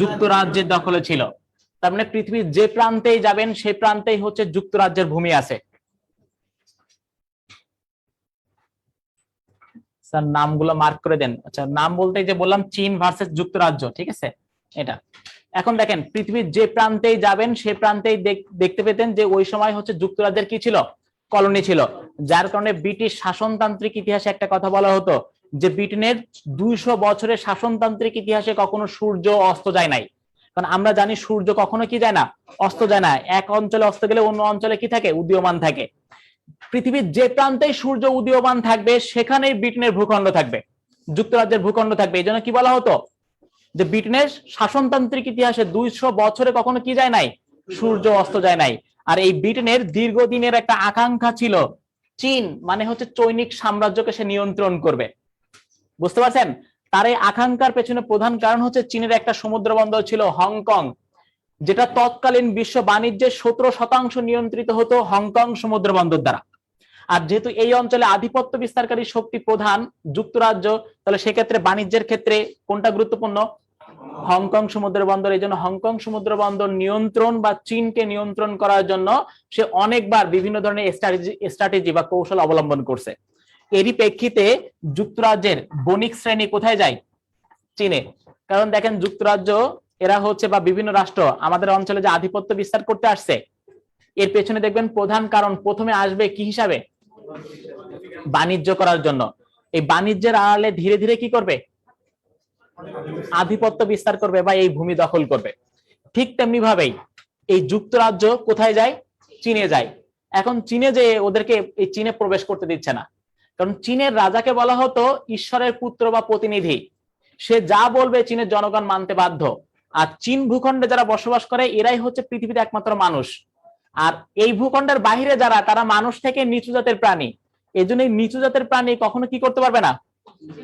যুক্তরাজ্যের দখলে ছিল। তার মানে পৃথিবীর যে প্রান্তেই যাবেন সেই প্রান্তেই হচ্ছে যুক্তরাজ্যের ভূমি আছে। স্যার নামগুলো মার্ক করে দেন। আচ্ছা, নাম বলতে যে বললাম চীন ভার্সেস যুক্তরাজ্য, ঠিক আছে এটা। এখন দেখেন পৃথিবীর যে প্রান্তেই যাবেন সেই প্রান্তেই দেখতে পেতেন যে ওই সময় হচ্ছে যুক্তরাজ্যের কি ছিল? কলোনি ছিল। যার কারণে ব্রিটিশ শাসনতান্ত্রিক ইতিহাসে একটা কথা বলা হতো যে ব্রিটেনের 200 বছরের শাসনতান্ত্রিক ইতিহাসে কখনো সূর্য অস্ত যায় নাই। কারণ আমরা জানি সূর্য কখনো কি যায় না, অস্ত যায় না। এক অঞ্চলে অস্ত গেলে অন্য অঞ্চলে কি থাকে, উদীয়মান থাকে। পৃথিবীর যে প্রান্তেই সূর্য উদীয়মান থাকবে সেখানেই ব্রিটেনের ভূখণ্ড থাকবে, যুক্তরাজ্যের ভূখণ্ড থাকবে। এই জন্য কি বলা হতো যে ব্রিটেনের শাসনতান্ত্রিক ইতিহাসে 200 বছরে কখনো কি যায় নাই, সূর্য অস্ত যায় নাই। আর এই ব্রিটেনের দীর্ঘদিনের একটা আকাঙ্ক্ষা ছিল চীন মানে হচ্ছে চৈনিক সাম্রাজ্যকে সে নিয়ন্ত্রণ করবে। বুঝতে পারছেন? তার এই আকাঙ্ক্ষার পেছনে প্রধান কারণ হচ্ছে চীনের একটা সমুদ্র বন্দর ছিল হংকং, যেটা তৎকালীন বিশ্ব বাণিজ্যের 17% নিয়ন্ত্রিত হতো হংকং সমুদ্র বন্দর দ্বারা। আর যেহেতু এই অঞ্চলে আধিপত্য বিস্তারকারী শক্তি প্রধান যুক্তরাজ্য, তাহলে সেক্ষেত্রে বাণিজ্যের ক্ষেত্রে কোনটা গুরুত্বপূর্ণ, হংকং সমুদ্র বন্দর। এই জন্য হংকং সমুদ্র বন্দর নিয়ন্ত্রণ বা চীনকে নিয়ন্ত্রণ করার জন্য সে অনেকবার বিভিন্ন ধরনের স্ট্র্যাটেজি বা কৌশল অবলম্বন করছে। এরই প্রেক্ষিতে যুক্তরাজ্যের বণিক শ্রেণী কোথায় যায়, চীনে। কারণ দেখেন যুক্তরাজ্য এরা হচ্ছে বা বিভিন্ন রাষ্ট্র আমাদের অঞ্চলে যে আধিপত্য বিস্তার করতে আসছে, এর পেছনে দেখবেন প্রধান কারণ প্রথমে আসবে কি হিসাবে, বাণিজ্য করার জন্য। এই বাণিজ্যের আড়ালে ধীরে ধীরে কি করবে, আধিপত্য বিস্তার করবে বা এই ভূমি দখল করবে। ঠিক তেমনি ভাবেই এই যুক্তরাজ্য কোথায় যায়, চীনে যায়। এখন চীনে যে ওদেরকে এই চীনে প্রবেশ করতে দিচ্ছে না, কারণ চীনের রাজাকে বলা হতো ঈশ্বরের পুত্র বা প্রতিনিধি। সে যা বলবে চীনের জনগণ মানতে বাধ্য। আর চীন ভূখণ্ডে যারা বসবাস করে এরাই হচ্ছে পৃথিবীতে একমাত্র মানুষ। আর এই ভূখণ্ডের বাহিরে যারা, তারা মানুষ থেকে নিচু জাতের প্রাণী। এই জন্য নিচু জাতের প্রাণী কখনো কি করতে পারবে না,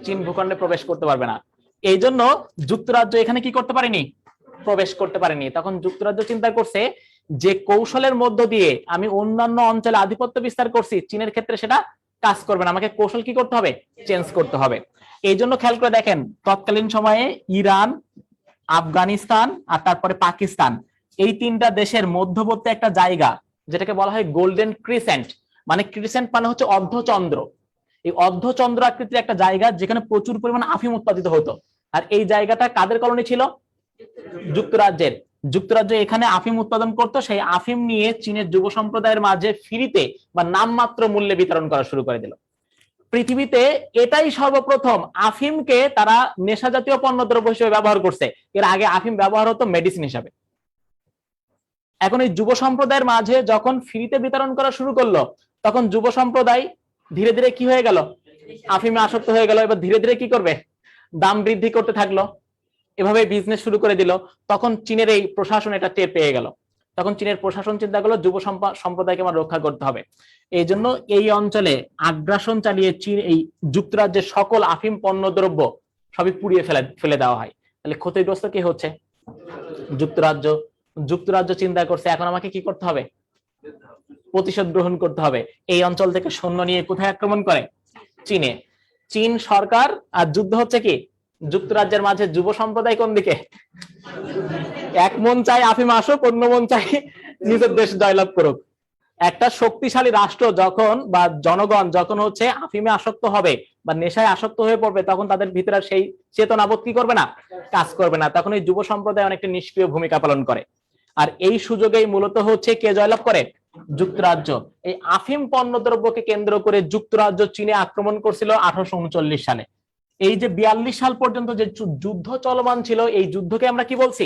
চীন ভূখণ্ডে প্রবেশ করতে পারবে না। এই জন্য যুক্তরাজ্য এখানে কি করতে পারেনি, প্রবেশ করতে পারেনি। তখন যুক্তরাজ্য চিন্তা করছে যে কৌশলের মধ্য দিয়ে আমি অন্যান্য অঞ্চলে আধিপত্য বিস্তার করছি, চীনের ক্ষেত্রে সেটা কাজ করবে না, আমাকে কৌশল কি করতে হবে, চেঞ্জ করতে হবে। এই জন্য খেয়াল করে দেখেন তৎকালীন সময়ে ইরান, আফগানিস্তান আর তারপরে পাকিস্তান, এই তিনটা দেশের মধ্যবর্তী একটা জায়গা যেটাকে বলা হয় গোল্ডেন ক্রিসেন্ট। মানে ক্রিসেন্ট মানে হচ্ছে অর্ধচন্দ্র। এই অর্ধচন্দ্র আকৃতির একটা জায়গা যেখানে প্রচুর পরিমাণ আফিম উৎপাদিত হতো। আর এই জায়গাটা কাদের কলোনি ছিল, যুক্তরাজ্যের। যুক্তরাজ্য এখানে আফিম উৎপাদন করতো, সেই আফিম নিয়ে চীনের যুব সম্প্রদায়ের মাঝে ফ্রিতে বা নামমাত্র মূল্যে বিতরণ করা শুরু করে দিল। পৃথিবীতে এটাই সর্বপ্রথম আফিমকে তারা নেশা জাতীয় পণ্যদ্রব্য হিসেবে ব্যবহার করছে। এর আগে আফিম ব্যবহার হতো মেডিসিন হিসাবে। এখন এই যুব সম্প্রদায়ের মাঝে যখন ফ্রিতে বিতরণ করা শুরু করলো, তখন যুব সম্প্রদায় ধীরে ধীরে কি হয়ে গেল, আফিমে আসক্ত হয়ে গেল। এবার ধীরে ধীরে কি করবে, দাম বৃদ্ধি করতে থাকলো, এভাবে বিজনেস শুরু করে দিল। তখন চীনের এই প্রশাসন এটা টের পেয়ে গেল। তখন চীনের প্রশাসন চিন্তা করলো যুব সম্প্রদায়কে আমার রক্ষা করতে হবে। এই জন্য এই অঞ্চলে আগ্রাসন চালিয়ে চীন এই যুক্তরাজ্যের সকল আফিম পণ্যদ্রব্য সবই পুড়িয়ে ফেলে দেওয়া হয়। তাহলে ক্ষতিগ্রস্ত কে হচ্ছে, যুক্তরাজ্য। যুক্তরাজ্য চিন্তা করছে এখন আমাকে কি করতে হবে, প্রতিশোধ গ্রহণ করতে হবে। এই অঞ্চল থেকে সৈন্য নিয়ে কোথায় আক্রমণ করে, চীনে। চীন সরকার আর যুদ্ধ হচ্ছে কি যুক্তরাজ্যের মাঝে। যুব সম্প্রদায় কোন দিকে, এক মন চাই আফিম আসুক, অন্য মন চাই নিজের দেশ জয়লাভ করুক। একটা শক্তিশালী রাষ্ট্র যখন বা জনগণ যখন হচ্ছে আফিমে আসক্ত হবে বা নেশায় আসক্ত হয়ে পড়বে, তখন তাদের ভিতরে সেই চেতনাবোধ কি করবে না, কাজ করবে না। তখন এই যুব সম্প্রদায় অনেকটা নিষ্ক্রিয় ভূমিকা পালন করে। আর এই সুযোগেই মূলত হচ্ছে কে জয়লাভ করে, যুক্তরাজ্য। এই আফিম পণ্যদ্রব্যকে কেন্দ্র করে যুক্তরাজ্য চীনে আক্রমণ করছিল 1839 সালে। এই যে 42 সাল পর্যন্ত যে যুদ্ধ চলমান ছিল, এই যুদ্ধকে আমরা কি বলছি,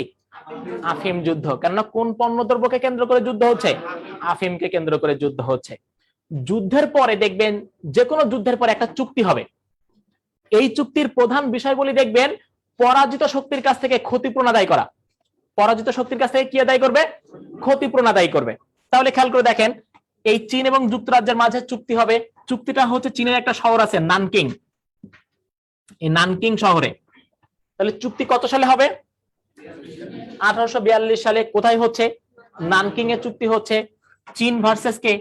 আফিম যুদ্ধ। কেননা কোন পণ্যদ্রব্যকে কেন্দ্র করে যুদ্ধ হচ্ছে, আফিমকে কেন্দ্র করে যুদ্ধ হচ্ছে। যুদ্ধের পরে দেখবেন যে কোনো যুদ্ধের পরে একটা চুক্তি হবে। এই চুক্তির প্রধান বিষয়গুলি দেখবেন পরাজিত শক্তির কাছ থেকে ক্ষতিপূরণ আদায় করা। পরাজিত শক্তির কাছ থেকে কি আদায় করবে, ক্ষতিপূরণ আদায় করবে। তাহলে খেয়াল করে দেখেন এই চীন এবং যুক্তরাজ্যের মাঝে চুক্তি হবে। চুক্তিটা হচ্ছে চীনের একটা শহর আছে নানকিং, এই নানকিং শহরে। তাহলে চুক্তি কত সালে হবে, 1842 সালে। কোথায় হচ্ছে, নানকিং এ চুক্তি হচ্ছে। চীন ভার্সেস কে,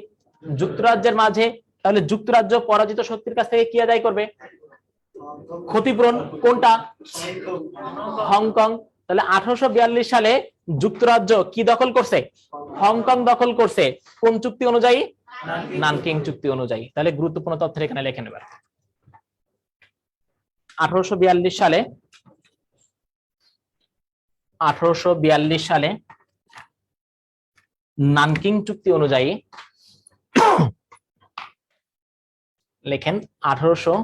যুক্তরাজ্যের মাঝে। তাহলে যুক্তরাজ্য পরাজিত শক্তির কাছ থেকে কি আদায় করবে, ক্ষতিপূরণ। কোনটা, হংকং। তাহলে 1842 সালে যুক্তরাজ্য কি দখল করছে, হংকং দখল করছে। কোন চুক্তি অনুযায়ী, নানকিং চুক্তি অনুযায়ী। তাহলে গুরুত্বপূর্ণ তথ্য এখানে লিখে নেবেন। 1842 সালে 1842 সালে নানকিং চুক্তি অনুযায়ী লেখেন 1842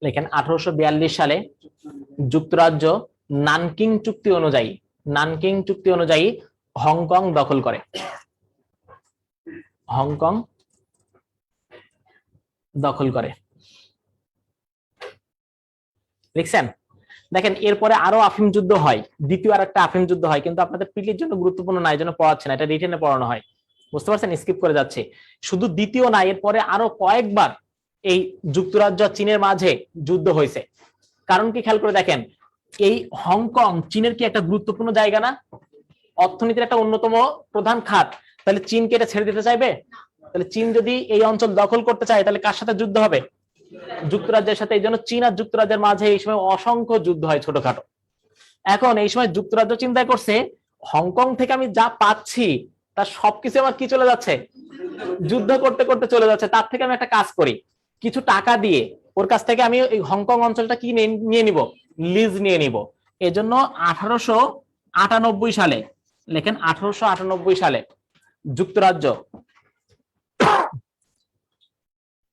লেখেন 1842 সালে যুক্তরাজ্য নানকিং চুক্তি অনুযায়ী হংকং দখল করে। হংকং দখল করে, দেখছেন? দেখেন এরপরে আরো আফিম যুদ্ধ হয়, দ্বিতীয় আর একটা আফিম যুদ্ধ হয়, কিন্তু আপনাদের পিলির জন্য গুরুত্বপূর্ণ না, এই জন্য পড়াচ্ছে না, এটা রিটেনে পড়ানো হয়, বুঝতে পারছেন? স্কিপ করে যাচ্ছে। শুধু দ্বিতীয় না, এরপরে আরো কয়েকবার এই যুক্তরাজ্য আর চীনের মাঝে যুদ্ধ হয়েছে। কারণ কি খেয়াল করে দেখেন, এই হংকং চীনের কি একটা গুরুত্বপূর্ণ জায়গা না, অর্থনীতির একটা অন্যতম প্রধান খাত, তাহলে চীনকে এটা ছেড়ে দিতে চাইবে? তাহলে চীন যদি এই অঞ্চল দখল করতে চায় তাহলে কার সাথে যুদ্ধ হবে? যুক্তরাজ্যের সাথে। এই জন্য চীন আর যুক্তরাজ্যের মাঝে এই সময় অসংখ্য যুদ্ধ হয় ছোটখাটো। এখন এই সময় যুক্তরাজ্য চিন্তা করছে হংকং থেকে আমি যা পাচ্ছি তার সবকিছু আমার কি চলে যাচ্ছে, যুদ্ধ করতে করতে চলে যাচ্ছে, তার থেকে আমি একটা কাজ করি, কিছু টাকা দিয়ে ওর কাছ থেকে আমি এই হংকং অঞ্চলটা কি নিয়ে নিব, লিজ নিয়ে নিব। এজন্য 1898 সালে, লেখেন 1898 সালে যুক্তরাজ্য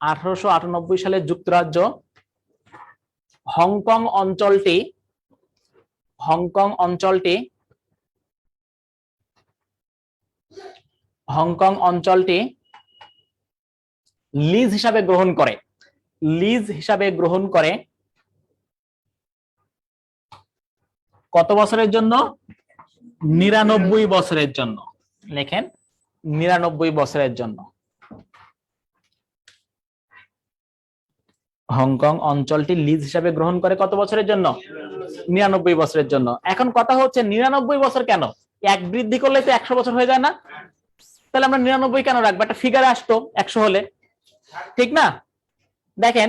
1898 সালে যুক্তরাজ্য হংকং অঞ্চলটি লিজ হিসাবে গ্রহণ করে। কত বছরের জন্য? 99 বছরের জন্য। লেখেন 99 বছরের জন্য হংকং অঞ্চলটি লিজ হিসাবে গ্রহণ করে। কত বছরের জন্য? 99 বছরের জন্য। এখন কথা হচ্ছে 99 বছর কেন? এক বৃদ্ধি করলে তো 100 বছর হয়ে যায় না? তাহলে আমরা 99 কেন রাখবো? একটা ফিগারে আসতো 100 হলে, ঠিক না? দেখেন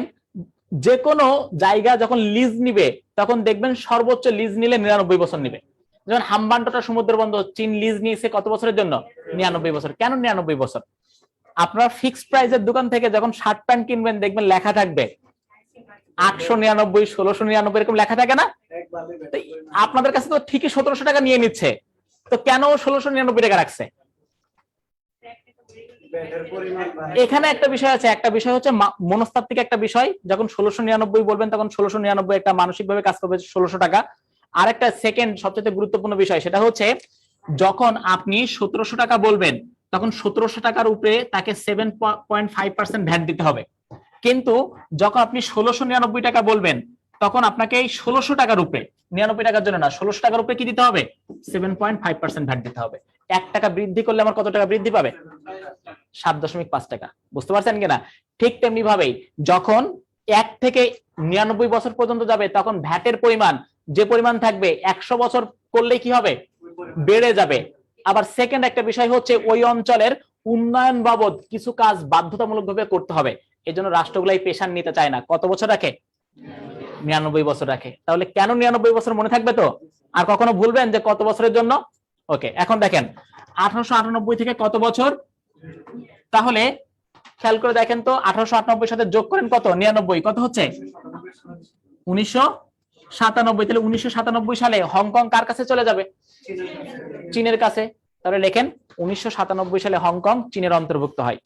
যে কোনো জায়গা যখন লিজ নিবে তখন দেখবেন সর্বোচ্চ লিজ নিলে 99 বছর নিবে। যেমন হাম্বানটোটা সমুদ্র বন্দর চীন লিজ নিয়েছে কত বছরের জন্য? 99 বছর। কেন 99 বছর? আপনারা ফিক্সড প্রাইসের দোকান থেকে যখন শার্ট প্যান্ট কিনবেন দেখবেন লেখা থাকবে 899, 1699 এরকম লেখা থাকে না? আপনাদের কাছে তো ঠিকই 1700 টাকা নিয়ে নিচ্ছে, তো কেন 1699 টাকা রাখছে? এখানে একটা বিষয় আছে, একটা বিষয় হচ্ছে মনস্তাত্ত্বিক একটা বিষয়। যখন 1699 বলবেন তখন 1699 একটা মানসিক ভাবে কাজ করবে 1600 টাকা। আর একটা সেকেন্ড সবচেয়ে গুরুত্বপূর্ণ বিষয়, সেটা হচ্ছে যখন আপনি 1700 টাকা বলবেন তখন 1700 টাকার উপরে তাকে 7.5% ভ্যাট দিতে হবে। কিন্তু যখন আপনি 1699 টাকা বলবেন তখন আপনাকে এই 1600 টাকার উপরে, 99 টাকার জন্য না, 1600 টাকার উপরে কি দিতে হবে? 7.5% ভ্যাট দিতে হবে। 1 টাকা বৃদ্ধি করলে আমার কত টাকা বৃদ্ধি পাবে? 7.5 টাকা। বুঝতে পারছেন কিনা? ঠিক তেমনি ভাবেই যখন 1 থেকে 99 বছর পর্যন্ত যাবে তখন ভ্যাটের পরিমাণ যে পরিমাণ থাকবে 100 বছর করলে কি হবে? বেড়ে যাবে। আবার সেকেন্ড একটা বিষয় হচ্ছে ওই অঞ্চলের উন্নয়ন বাবদ কিছু কাজ বাধ্যতামূলকভাবে করতে হবে। এই জন্য রাষ্ট্রগুলাই পেশার নিতে চায় না। কত বছর রাখে? 99 বছর রাখে। তাহলে কেন 99 বছর মনে থাকবে তো? আর কখনো ভুলবেন যে কত বছরের জন্য? ওকে, এখন দেখেন 1898 থেকে কত বছর? তাহলে খেয়াল করে দেখেন তো, 1898 সাথে যোগ করেন কত? 99। কত হচ্ছে? 1997। তাহলে 1997 সালে হংকং কার কাছে চলে যাবে? চীনের কাছে। তাহলে লেখেন 1997 সালে হংকং চীনের অন্তর্ভুক্ত হয়।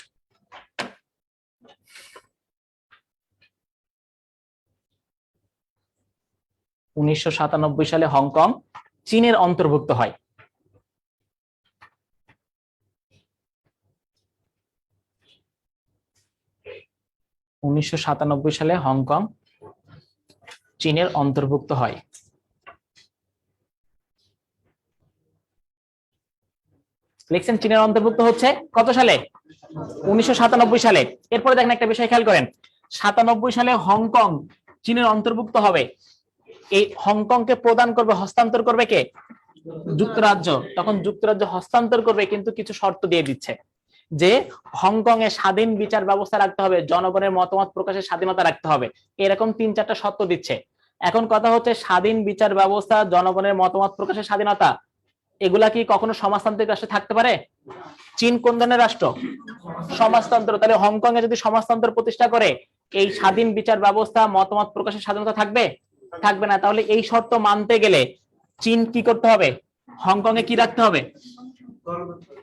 সালে হংকং চীনের অন্তর্ভুক্ত হয়। সালে হংকং চীনের অন্তর্ভুক্ত হয়। লিখছেন চীনের অন্তর্ভুক্ত হচ্ছে কত সালে? 1997 সালে। এরপরে দেখেন একটা বিষয় খেয়াল করেন, 97 সালে হংকং চীনের অন্তর্ভুক্ত হবে। এই হংকংকে প্রদান করবে, হস্তান্তর করবে কে? যুক্তরাজ্য। তখন যুক্তরাজ্য হস্তান্তর করবে, কিন্তু কিছু শর্ত দিয়ে দিচ্ছে যে হংকং এ স্বাধীন বিচার ব্যবস্থা রাখতে হবে, জনগণের মতামত প্রকাশের স্বাধীনতা রাখতে হবে, এরকম 3-4টা শর্ত দিচ্ছে। এখন কথা হচ্ছে স্বাধীন বিচার ব্যবস্থা, জনগণের মতামত প্রকাশের স্বাধীনতা, এগুলা কি কখনো সমাজতান্ত্রিক রাষ্ট্রে থাকতে পারে? চীন কোন ধরনের রাষ্ট্র? সমাজতন্ত্র। তাহলে হংকং এ যদি সমাজতন্ত্র প্রতিষ্ঠা করে এই স্বাধীন বিচার ব্যবস্থা, মতামত প্রকাশের স্বাধীনতা থাকবে? থাকবে না। তাহলে এই শর্ত মানতে গেলে চীন কি করতে হবে? হংকং এ কি রাখতে হবে?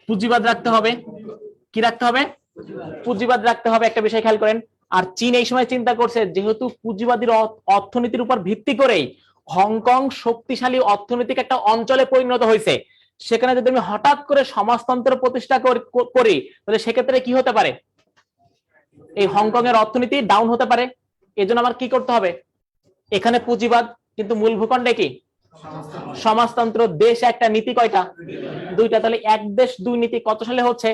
পুঁজিবাদ রাখতে হবে। কি রাখতে হবে? পুঁজিবাদ রাখতে হবে। একটা বিষয় খেয়াল করেন, আর চীন এই সময় চিন্তা করছে যেহেতু পুঁজিবাদীর অর্থনীতির উপর ভিত্তি করেই হংকং শক্তিশালী অর্থনৈতিক একটা অঞ্চলে পরিণত হয়েছে, সেখানে যদি আমি হঠাৎ করে সমাজতন্ত্র প্রতিষ্ঠা করি তাহলে সেক্ষেত্রে কি হতে পারে, এই হংকং এর অর্থনীতি ডাউন হতে পারে। এজন্য আমার কি করতে হবে, এখানে পুঁজিবাদ কিন্তু মূল ভূখণ্ডে কি সমাজতন্ত্র, দেশ একটা, নীতি কয়টা, দুইটা। তাহলে এক দেশ দুই নীতি কত সালে হচ্ছে,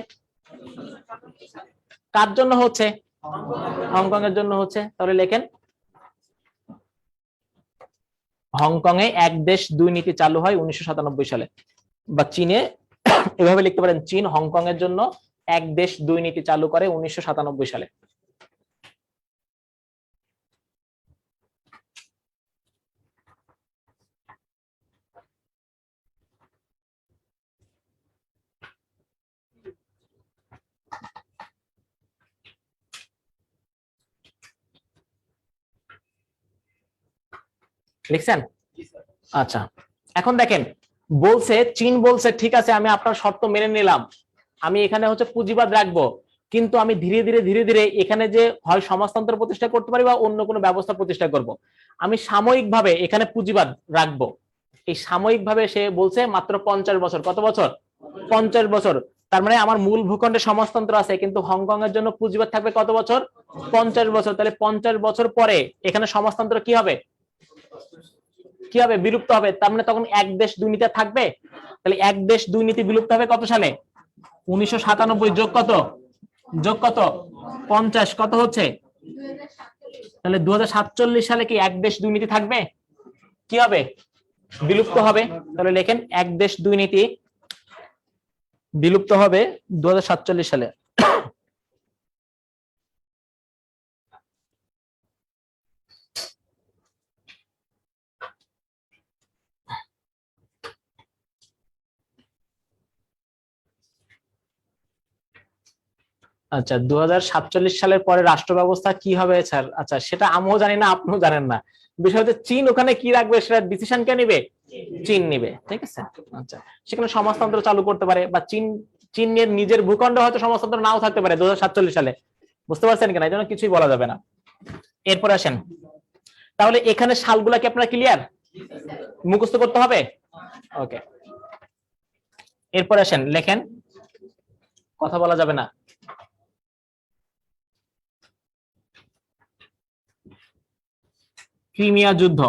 কার জন্য হচ্ছে, হংকং এর জন্য হচ্ছে। তাহলে লেখেন হংকং এ এক দেশ দুই নীতি চালু হয় 1997 সালে, বা চীনে এভাবে লিখতে পারেন, চীন হংকং এর জন্য এক দেশ দুই নীতি চালু করে 1997 সালে। লিখছেন? আচ্ছা, এখন দেখেন বলছে, চীন বলছে ঠিক আছে আমি আপনার শর্ত মেনে নিলাম, আমি এখানে হচ্ছে পুঁজিবাদ রাখবো, কিন্তু আমি ধীরে ধীরে ধীরে ধীরে এখানে যে হয় সমাজতন্ত্র প্রতিষ্ঠা করতে পারি বা অন্য কোনো ব্যবস্থা প্রতিষ্ঠা করব, আমি সাময়িকভাবে এখানে পুঁজিবাদ রাখবো। এই সাময়িকভাবে সে বলছে মাত্র 50 বছর। কত বছর? 50 বছর। তার মানে আমার মূল ভূখণ্ডে সমাজতন্ত্র আছে, কিন্তু হংকং এর জন্য পুঁজিবাদ থাকবে কত বছর? 50 বছর। তাহলে 50 বছর পরে এখানে সমাজতন্ত্র কি হবে, কি হবে, বিলুপ্ত হবে। তার মানে তখন এক দেশ দুই নীতি থাকবে। তাহলে এক দেশ দুই নীতি বিলুপ্ত হবে কত সালে? 1997 যোগ কত, যোগ কত, 50, কত হচ্ছে? তাহলে 2047 সালে কি এক দেশ দুই নীতি থাকবে, কি হবে, বিলুপ্ত হবে। তাহলে লেখেন এক দেশ দুই নীতি বিলুপ্ত হবে 2047 সালে। আচ্ছা, 2047 সালের পরে রাষ্ট্র ব্যবস্থা কি হবে স্যার? আচ্ছা, সেটা আমিও জানি না, আপনিও জানেন না। বিষয় হচ্ছে চীন ওখানে কি রাখবে সেটা ডিসিশন কে নিবে, চীন নিবে, ঠিক আছে। আচ্ছা, সেখানে সমাজতন্ত্র চালু করতে পারে, বা চীনের নিজের ভূখণ্ডে হয়তো সমাজতন্ত্র নাও থাকতে পারে 2047 সালে। বুঝতে পারছেন কিনা? এই জন্য কিছুই বলা যাবে না। এরপর আসেন, তাহলে এখানে সালগুলা কি আপনারা ক্লিয়ার, মুখস্থ করতে হবে? ওকে, এরপর আসেন, লেখেন, কথা বলা যাবে না। ক্রিমিয়া যুদ্ধ,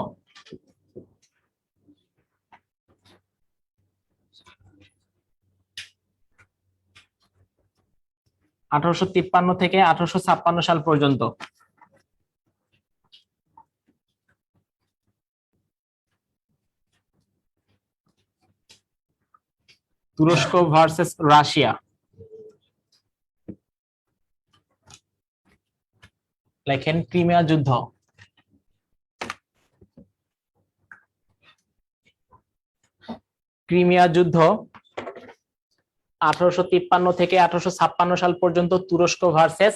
আঠারোশো 53 থেকে 1856 সাল পর্যন্ত। তুরস্ক ভার্সেস রাশিয়া, লেখেন ক্রিমিয়া যুদ্ধ। ক্রিমিয়া যুদ্ধ 1853 থেকে 1856 সাল পর্যন্ত, তুরস্ক ভার্সেস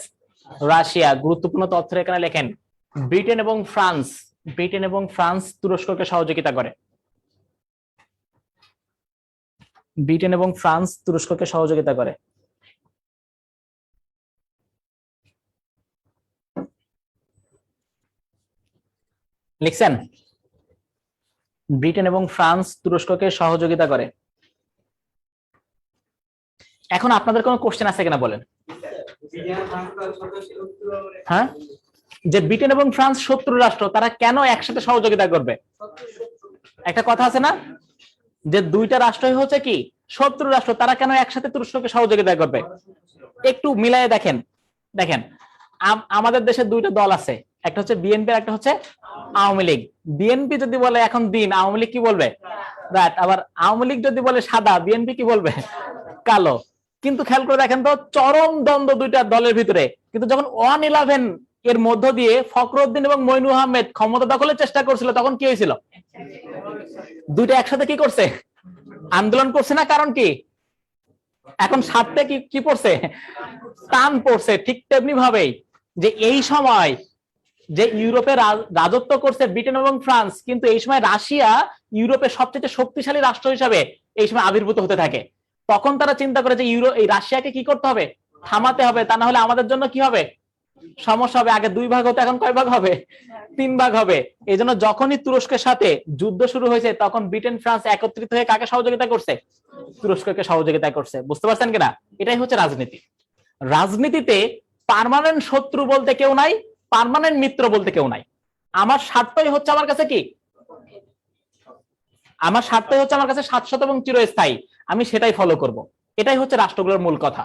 রাশিয়া। গুরুত্বপূর্ণ তথ্য এখানে লেখেন, ব্রিটেন এবং ফ্রান্স তুরস্ককে সহযোগিতা করে। ব্রিটেন এবং ফ্রান্স তুরস্ককে সহযোগিতা করে। লিখছেন? ব্রিটেন এবং ফ্রান্স তুরস্ককে সহযোগিতা করে। এখন আপনাদের কোনো কোশ্চেন আছে কিনা বলেন? হ্যাঁ, যে ব্রিটেন এবং ফ্রান্স শত্রু রাষ্ট্র, তারা কেন একসাথে সহযোগিতা করবে? একটা কথা আছে না, যে দুইটা রাষ্ট্রই হচ্ছে কি শত্রু রাষ্ট্র, তারা কেন একসাথে তুরস্ককে সহযোগিতা করবে? একটু মিলায়ে দেখেন। দেখেন, আমাদের দেশে দুইটা দল আছে, একটা হচ্ছে বিএনপি, একটা হচ্ছে আওয়ামী লীগ। বিএনপি যদি বলে এখন দিন, আওয়ামী লীগ কি বলবে রাত। আবার আওয়ামী লীগ যদি বলে সাদা, বিএনপি কি বলবে কালো। কিন্তু খেয়াল করে দেখেন তো, চরম দ্বন্দ্ব দুইটা দলের ভিতরে। কিন্তু যখন 111 এর মধ্য দিয়ে ফখরুদ্দিন এবং মইনুল আহমেদ ক্ষমতা দখলের চেষ্টা করছিল, তখন কি হয়েছিল? দুইটা একসাথে কি করছে? আন্দোলন করছে না। কারণ কি? এখন স্বার্থে কি পড়ছে? টান পড়ছে। ঠিক তেমনি ভাবেই যে এই সময় যে ইউরোপে রাজত্ব করছে ব্রিটেন এবং ফ্রান্স, কিন্তু এই সময় রাশিয়া ইউরোপের সবচেয়ে শক্তিশালী রাষ্ট্র হিসাবে এই সময় আবির্ভূত হতে থাকে। তখন তারা চিন্তা করে যে এই রাশিয়াকে কি করতে হবে, থামাতে হবে, তা না হলে আমাদের জন্য কি হবে, সমস্যা হবে, আগে 2 ভাগ হতো, এখন কয় ভাগ হবে? 3 ভাগ হবে। এই জন্য যখনই তুরস্কের সাথে যুদ্ধ শুরু হয়েছে তখন ব্রিটেন ফ্রান্স একত্রিত হয়ে কাকে সহযোগিতা করছে? তুরস্ককে সহযোগিতা করছে। বুঝতে পারছেন কিনা? এটাই হচ্ছে রাজনীতি। রাজনীতিতে পার্মানেন্ট শত্রু বলতে কেউ নাই, পার্মানেন্ট মিত্র বলতে কেউ নাই। আমার স্বার্থই হচ্ছে আমার কাছে কি, আমার স্বার্থই হচ্ছে আমার কাছে শাশ্বত এবং চিরস্থায়ী, আমি সেটাই ফলো করব। এটাই হচ্ছে রাষ্ট্রগুলোর মূল কথা।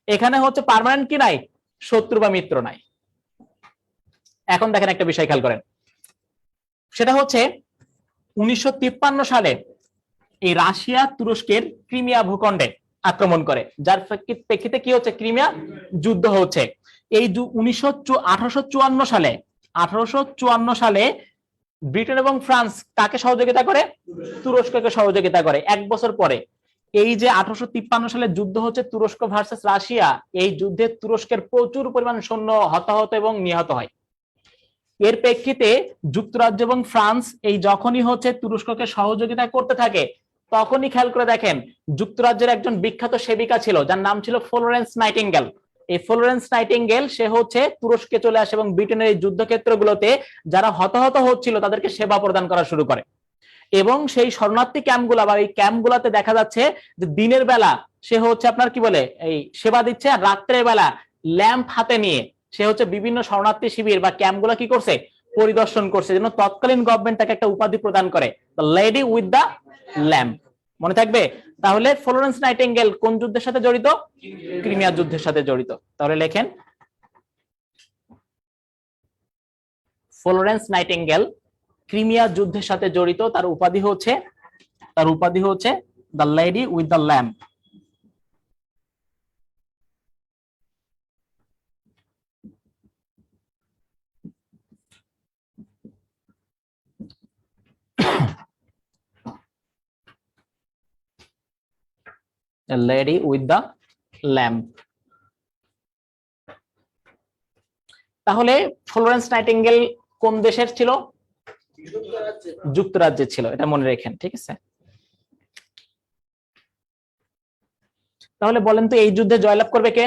এখানে হচ্ছে পার্মানেন্ট কি নাই, শত্রু বা মিত্র নাই। এখন দেখেন একটা বিষয় খেয়াল করেন, সেটা হচ্ছে 1953 সালে এই রাশিয়া তুরস্কের ক্রিমিয়া ভূখণ্ডে আক্রমণ করে, যার প্রেক্ষিতে কি হচ্ছে, ক্রিমিয়া যুদ্ধ হচ্ছে। এই 1854 সালে ব্রিটেন এবং ফ্রান্স কাকে সহযোগিতা করে? তুরস্ককে সহযোগিতা করে। 1 বছর পরে এই যে 1853 সালে যুদ্ধ হচ্ছে তুরস্ক ভার্সেস রাশিয়া, এই যুদ্ধে তুরস্কের প্রচুর পরিমাণ সৈন্য হতাহত এবং নিহত হয়। এর প্রেক্ষিতে যুক্তরাজ্য এবং ফ্রান্স এই যখনই হচ্ছে তুরস্ককে সহযোগিতা করতে থাকে, তখনই খেয়াল করে দেখেন যুক্তরাজ্যের একজন বিখ্যাত সেবিকা ছিল যার নাম ছিল ফ্লোরেন্স নাইটিঙ্গেল। এই ফ্লোরেন্স নাইটিঙ্গেল সে হচ্ছে তুরস্কে চলে আসে এবং ব্রিটেনের এই যুদ্ধক্ষেত্রগুলোতে যারা হতাহত হচ্ছিল তাদেরকে সেবা প্রদান করা শুরু করে। এবং সেই শরণার্থী ক্যাম্পগুলা বা এই ক্যাম্পগুলাতে দেখা যাচ্ছে যে দিনের বেলা সে হচ্ছে আপনার কি বলে এই সেবা দিচ্ছে, আর রাত্রের বেলা ল্যাম্প হাতে নিয়ে সে হচ্ছে বিভিন্ন শরণার্থী শিবির বা ক্যাম্পগুলা কি করছে, পরিদর্শন করছে। যেন তৎকালীন গভর্নমেন্ট তাকে একটা উপাধি প্রদান করে, the lady with the lamp. মনে থাকবে? তাহলে ফ্লোরেন্স নাইটিঙ্গেল কোন যুদ্ধের সাথে জড়িত? ক্রিমিয়া যুদ্ধের সাথে জড়িত। তাহলে লেখেন ফ্লোরেন্স নাইটিঙ্গেল ক্রিমিয়া যুদ্ধের সাথে জড়িত, তার উপাধি হচ্ছে the lady with the lamp. Lady with the lamp. তাহলে ফ্লোরেন্স নাইটিঙ্গেল কোন দেশের ছিল? যুক্তরাজ্যের ছিল, এটা মনে রাখেন, ঠিক আছে? তাহলে বলেন তো এই যুদ্ধে জয়লাভ করবে কে?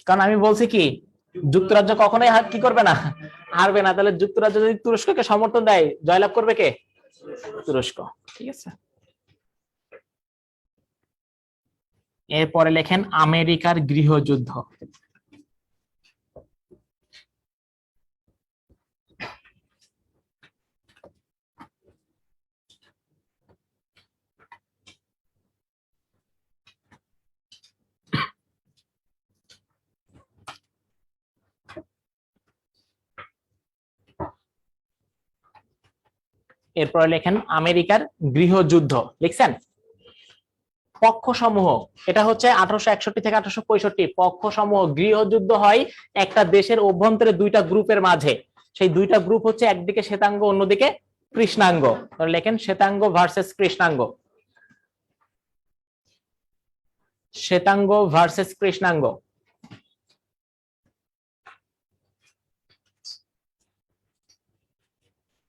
কারণ আমি বলছি কি, যুক্তরাজ্য কখনোই কি করবে না, হারবে না। তাহলে যুক্তরাজ্য যদি তুরস্ককে সমর্থন দেয়, জয়লাভ করবে কে? তুরস্ক। ঠিক আছে, এরপরে লেখেন আমেরিকার গৃহযুদ্ধ। এরপরে লেখেন আমেরিকার গৃহযুদ্ধ। লিখছেন? পক্ষ সমূহ, এটা হচ্ছে 1861 থেকে 1865 পক্ষ সমূহ গৃহযুদ্ধ হয় একটা দেশের অভ্যন্তরে 2টা গ্রুপের মাঝে। সেই 2টা গ্রুপ হচ্ছে একদিকে শ্বেতাঙ্গ, অন্যদিকে কৃষ্ণাঙ্গ। তাহলে লেখেন শ্বেতাঙ্গ ভার্সেস কৃষ্ণাঙ্গ। শ্বেতাঙ্গ ভার্সেস কৃষ্ণাঙ্গ।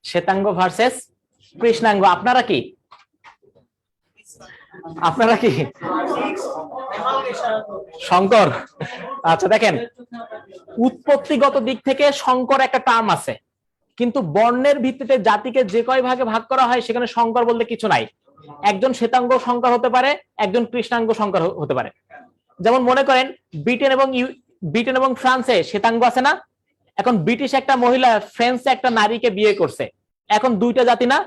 শ্বেতাঙ্গ ভার্সেস কৃষ্ণাঙ্গ। আপনারা কি শঙ্কর? আচ্ছা, দেখেন উৎপত্তিগত দিক থেকে শঙ্কর একটা টার্ম আছে, কিন্তু বর্ণের ভিত্তিতে জাতিকে যে কয় ভাগে ভাগ করা হয় সেখানে শঙ্কর বলতে কিছু নাই। একজন শ্বেতাঙ্গ শঙ্কর হতে পারে, একজন কৃষ্ণাঙ্গ শঙ্কর হতে পারে। যেমন মনে করেন ব্রিটেন এবং ফ্রান্সে শ্বেতাঙ্গ আছে না? এখন ব্রিটিশ একটা মহিলা ফ্রান্সে একটা নারীকে বিয়ে করছে, এখন 2টা জাতি না?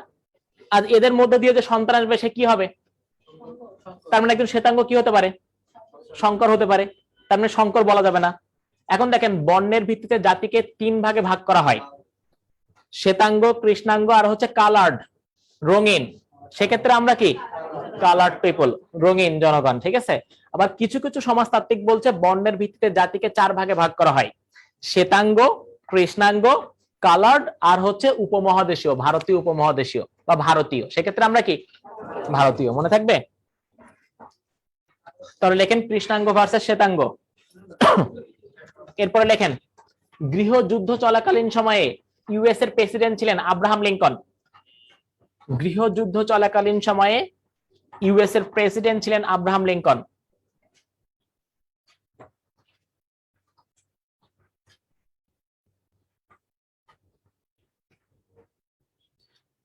আর এদের মধ্যে দিয়ে যে সন্তান আসবে সে কি হবে? তার মানে একজন শ্বেতাঙ্গ কি হতে পারে? শঙ্কর হতে পারে। তার মানে শঙ্কর বলা যাবে না। এখন দেখেন বর্ণের ভিত্তিতে জাতিকে 3 ভাগে ভাগ করা হয়, শ্বেতাঙ্গ, কৃষ্ণাঙ্গ আর হচ্ছে কালার্ড, রঙিন। সেক্ষেত্রে আমরা কি? কালার্ড পিপল, রঙিন জনগণ। ঠিক আছে। আবার কিছু কিছু সমাজতাত্ত্বিক বলছে বর্ণের ভিত্তিতে জাতিকে 4 ভাগে ভাগ করা হয়, শ্বেতাঙ্গ, কৃষ্ণাঙ্গ, কালার্ড আর হচ্ছে উপমহাদেশীয়, ভারতীয় উপমহাদেশীয় বা ভারতীয়। সেক্ষেত্রে আমরা কি? ভারতীয়। মনে থাকবে? তাহলে লেখেন কৃষ্ণাঙ্গ ভার্সেস শ্বেতাঙ্গ। এরপরে লেখেন গৃহযুদ্ধ চলাকালীন সময়ে ইউএস এর প্রেসিডেন্ট ছিলেন আব্রাহাম লিঙ্কন। গৃহযুদ্ধ চলাকালীন সময়ে ইউএস এর প্রেসিডেন্ট ছিলেন আব্রাহাম লিঙ্কন।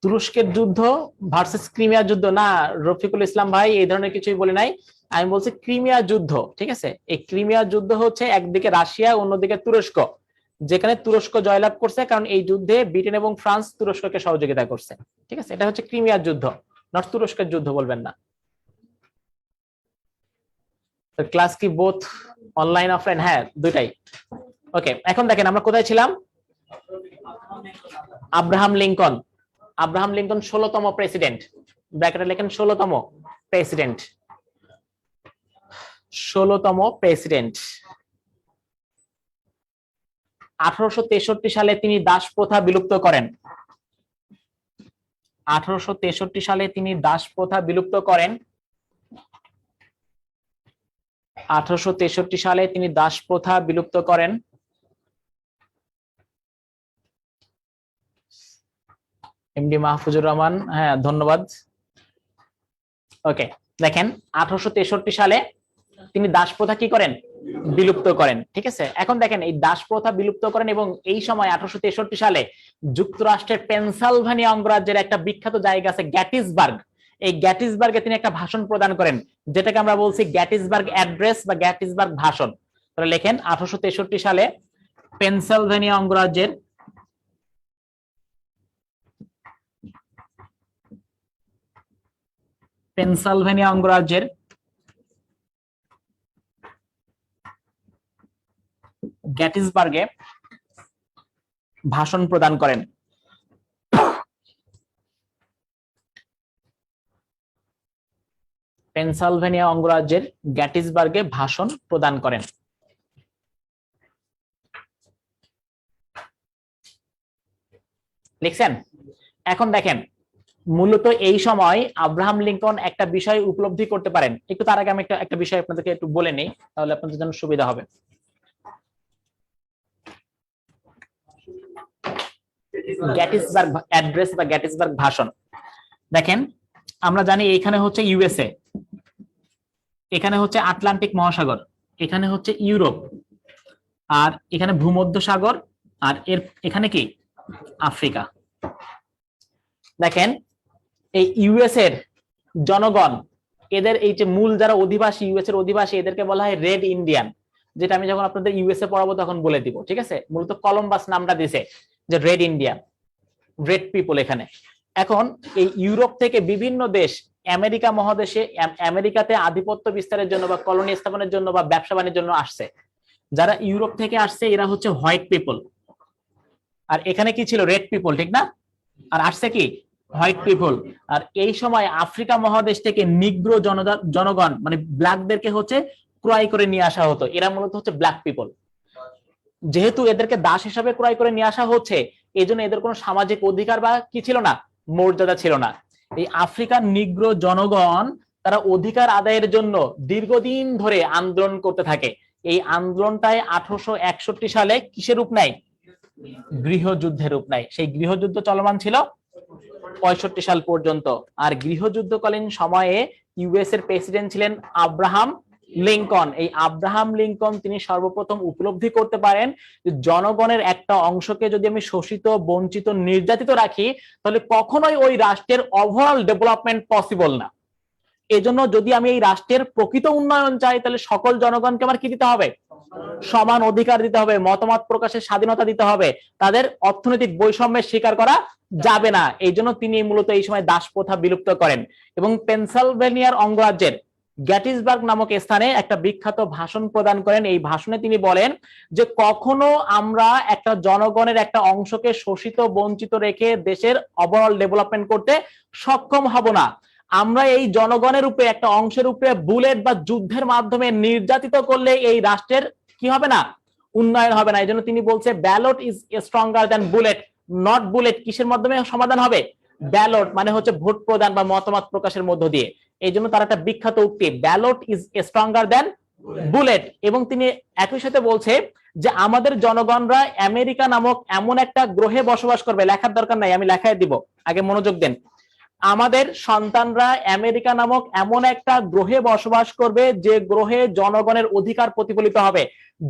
তুরস্কের যুদ্ধ ভার্সেস ক্রিমিয়ার যুদ্ধ না রফিকুল ইসলাম ভাই, এই ধরনের কিছুই বলে নাই। আমি বলছি ক্রিমিয়া যুদ্ধ, ঠিক আছে? এই ক্রিমিয়া যুদ্ধ হচ্ছে একদিকে রাশিয়া, অন্যদিকে তুরস্ক, যেখানে তুরস্ক জয়লাভ করছে, কারণ এই যুদ্ধে ব্রিটেন এবং ফ্রান্স তুরস্ককে সহযোগিতা করছে, ঠিক আছে? এটা হচ্ছে ক্রিমিয়ার যুদ্ধ, নট তুরস্কের যুদ্ধ বলবেন না। ক্লাস কি বোথ অনলাইন অফলাইন? হ্যাঁ, দুইটাই। ওকে, এখন দেখেন আমরা কোথায় ছিলাম। Abraham Lincoln. আব্রাহাম লিঙ্কন 16তম প্রেসিডেন্ট, ব্র্যাকেটে লেখেন 16তম প্রেসিডেন্ট। 16তম প্রেসিডেন্ট। 1863 সালে তিনি দাস প্রথা বিলুপ্ত করেন। 1863 সালে তিনি দাস প্রথা বিলুপ্ত করেন। 1863 সালে তিনি দাস প্রথা বিলুপ্ত করেন। এমডি মাহফুজুর রহমান, হ্যাঁ ধন্যবাদ। ওকে, দেখেন 1863 সালে তিনি দাস প্রথা কি করেন? বিলুপ্ত করেন, ঠিক আছে? এখন দেখেন এই দাস প্রথা বিলুপ্ত করেন এবং এই সময় 1863 সালে যুক্তরাষ্ট্রের পেনসিলভানিয়া অঙ্গরাজ্যের একটা বিখ্যাত জায়গা আছে গ্যাটিসবার্গ। এই গ্যাটিসবার্গে তিনি একটা ভাষণ প্রদান করেন, যেটাকে আমরা বলছি গ্যাটিসবার্গ অ্যাড্রেস বা গ্যাটিসবার্গ ভাষণ। তাহলে লেখেন 1863 সালে পেনসিলভানিয়া অঙ্গরাজ্যের পেনসিলভানিয়া অঙ্গরাজ্যের গ্যাটিসবার্গে ভাষণ প্রদান করেন। পেনসিলভানিয়া অঙ্গরাজ্যের গ্যাটিসবার্গে ভাষণ প্রদান করেন। লিখছেন? এখন দেখেন মূলত এই সময় আব্রাহাম লিঙ্কন একটা বিষয় উপলব্ধি করতে পারেন। একটু তার আগে আমি একটা বিষয় আপনাদেরকে একটু বলে নেই, তাহলে আপনাদের জন্য সুবিধা হবে। গ্যাটিসবার্গ অ্যাড্রেস বা গ্যাটিসবার্গ ভাষণ। দেখেন আমরা জানি এখানে হচ্ছে ইউএসএ, এখানে হচ্ছে আটলান্টিক মহাসাগর, এখানে হচ্ছে ইউরোপ, আর এখানে ভূমধ্য সাগর, আর এখানে কি আফ্রিকা। দেখেন এই ইউএস এর জনগণ, এদের এই যে মূল যারা অধিবাসী, ইউএস এর অধিবাসী, এদেরকে বলা হয় রেড ইন্ডিয়ান, যেটা আমি যখন আপনাদের ইউএসএ পড়াবো তখন বলে দিব, ঠিক আছে? মূলত কলম্বাস নামটা দিছে যে রেড ইন্ডিয়ান, রেড পিপল এখানে। এখন এই ইউরোপ থেকে বিভিন্ন দেশ আমেরিকা মহাদেশে, আমেরিকাতে আধিপত্য বিস্তারের জন্য বা কলোনি স্থাপনের জন্য বা ব্যবসা বাণিজ্যের জন্য আসছে। যারা ইউরোপ থেকে আসছে এরা হচ্ছে হোয়াইট পিপল, আর এখানে কি ছিল? রেড পিপল, ঠিক না? আর আসছে কি? White people. আর এই সময় আফ্রিকা মহাদেশ থেকে নিগ্রো জনগণ মানে ব্ল্যাকদেরকে হচ্ছে ক্রয় করে নিয়ে আসা হতো। এরা মূলত হচ্ছে ব্ল্যাক পিপল। যেহেতু এদেরকে দাস হিসাবে ক্রয় করে নিয়ে আসা হচ্ছে, এই জন্য এদের কোনো সামাজিক অধিকার বা কি ছিল না, মর্যাদা ছিল না। এই আফ্রিকান নিগ্রো জনগণ তারা অধিকার আদায়ের জন্য দীর্ঘদিন ধরে আন্দোলন করতে থাকে। এই আন্দোলনটায় 1861 সালে কিসের রূপ নেয়? গৃহযুদ্ধের রূপ নেয়। সেই গৃহযুদ্ধ চলমান ছিল 65 সাল পর্যন্ত। আর গৃহযুদ্ধকালীন সময়ে ইউএস এর প্রেসিডেন্ট ছিলেন আব্রাহাম লিঙ্কন। এই আব্রাহাম লিঙ্কন তিনি সর্বপ্রথম উপলব্ধি করতে পারেন যে জনগণের একটা অংশকে যদি আমি শোষিত, বঞ্চিত, নির্যাতিত রাখি, তাহলে কখনোই ওই রাষ্ট্রের ওভারঅল ডেভেলপমেন্ট পসিবল না। এজন্য যদি আমি এই রাষ্ট্রের প্রকৃত উন্নয়ন চাই, তাহলে সকল জনগণকে আমার কি দিতে হবে? সমান অধিকার দিতে হবে, মতামত প্রকাশের স্বাধীনতা দিতে হবে, তাদের অর্থনৈতিক বৈষম্যের শিকার করা যাবে না। এই জন্য তিনি মূলত এই সময় দাস প্রথা বিলুপ্ত করেন এবং পেনসিলভানিয়ার অঙ্গরাজ্যের গ্যাটিসবার্গ নামক স্থানে একটা বিখ্যাত ভাষণ প্রদান করেন। এই ভাষণে তিনি বলেন যে কখনো আমরা একটা জনগণের একটা অংশকে শোষিত, বঞ্চিত রেখে দেশের ওভারঅল ডেভেলপমেন্ট করতে সক্ষম হব না। আমরা এই জনগণের উপরে, একটা অংশের উপরে বুলেট বা যুদ্ধের মাধ্যমে নির্যাতিত করলে এই রাষ্ট্রের কি হবে না? উন্নয়ন হবে না। এই জন্য তিনি বলছে ballot is stronger than bullet, not bullet. কিসের মাধ্যমে সমাধান হবে? ব্যালট মানে হচ্ছে ভোট প্রদান বা মতামত প্রকাশের মধ্য দিয়ে। এই জন্য তার একটা বিখ্যাত উক্তি, ballot is stronger than bullet. এবং তিনি একই সাথে বলছে যে আমাদের জনগণরা আমেরিকা নামক এমন একটা গ্রহে বসবাস করবে। লেখার দরকার নাই, আমি লেখায় দিব, আগে মনোযোগ দেন। আমাদের সন্তানরা আমেরিকা নামক এমন একটা গ্রহে বসবাস করবে যে গ্রহে জনগণের অধিকার প্রতিফলিত হবে,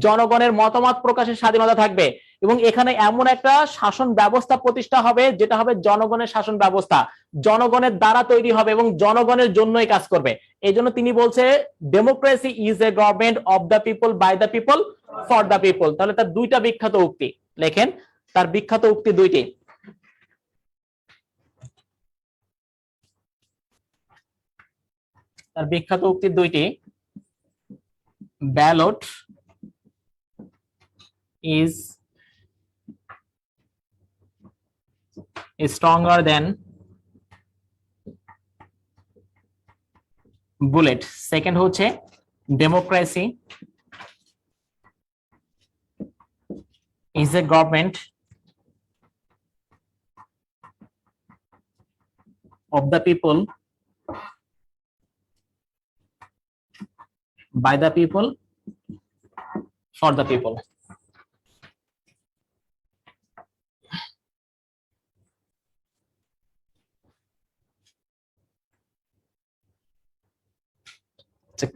জনগণের মতামত প্রকাশের স্বাধীনতা থাকবে, এবং এখানে এমন একটা শাসন ব্যবস্থা প্রতিষ্ঠা হবে যেটা হবে জনগণের শাসন ব্যবস্থা, জনগণের দ্বারা তৈরি হবে এবং জনগণের জন্যই কাজ করবে। এই জন্য তিনি বলছে democracy is a government of the people, by the people, for the people. তাহলে তার দুইটা বিখ্যাত উক্তি লেখেন, তার বিখ্যাত উক্তি দুইটি। তার বিখ্যাত উক্তি দুইটি, ballot is stronger than bullet। Second হচ্ছে democracy is a government of the people, by the people, for the people।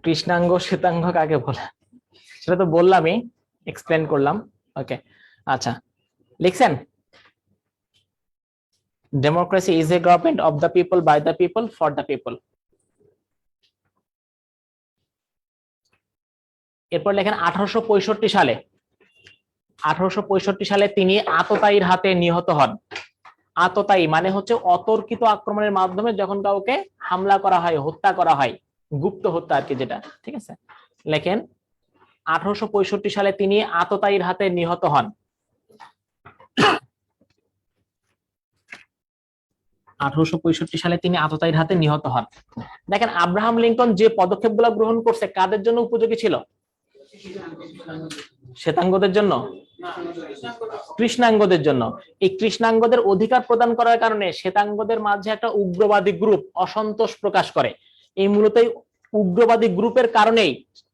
কৃষ্ণাঙ্গ শ্বেতাঙ্গ কাকে বলে সেটা তো বললামই, এক্সপ্লেন করলাম। ওকে, আচ্ছা লিখছেন, democracy is a government of the people, by the people, for the people. এরপর লেখেন 1865 সালে, 1865 সালে তিনি আততায়ীর হাতে নিহত হন। আততায়ী মানে হচ্ছে অতর্কিত আক্রমণের মাধ্যমে যখন কাউকে হামলা করা হয়, হত্যা করা হয়, গুপ্ত হত্যা আর কি যেটা, ঠিক আছে। লেখেন 1865 সালে তিনি আততায়ীর হাতে নিহত হন। 1865 সালে তিনি আততায়ীর হাতে নিহত হন। দেখেন আব্রাহাম লিঙ্কন যে পদক্ষেপগুলো গ্রহণ করছে কাদের জন্য উপযোগী ছিল? শ্বেতাঙ্গদের জন্য, কৃষ্ণাঙ্গদের জন্য। এই কৃষ্ণাঙ্গদের অধিকার প্রদান করার কারণে শ্বেতাঙ্গদের মাঝে একটা উগ্রবাদী গ্রুপ অসন্তোষ প্রকাশ করে। এই মূলত উগ্রবাদী গ্রুপের কারণেই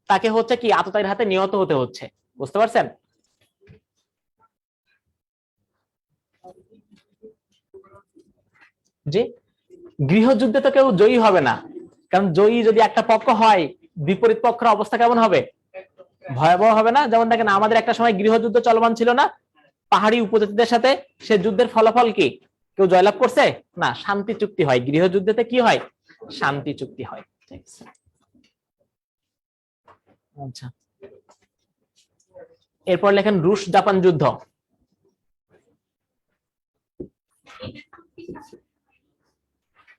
তাকে হচ্ছে কি আততায়ীর হাতে নিহত হতে হচ্ছে। বুঝতে পারছেন? জি, গৃহযুদ্ধে তো কেউ জয়ী হবে না, কারণ জয়ী যদি একটা পক্ষ হয় বিপরীত পক্ষের অবস্থা কেমন হবে? ভয়াবহ হবে না? যেমন দেখেন আমাদের একটা সময় গৃহযুদ্ধ চলমান ছিল না পাহাড়ি উপজাতিদের সাথে, সে যুদ্ধের ফলাফল কি? কেউ জয়লাভ করছে না, শান্তি চুক্তি হয়। গৃহযুদ্ধেতে কি হয়? শান্তি চুক্তি হয়। আচ্ছা, এরপর লেখেন রুশ জাপান যুদ্ধ।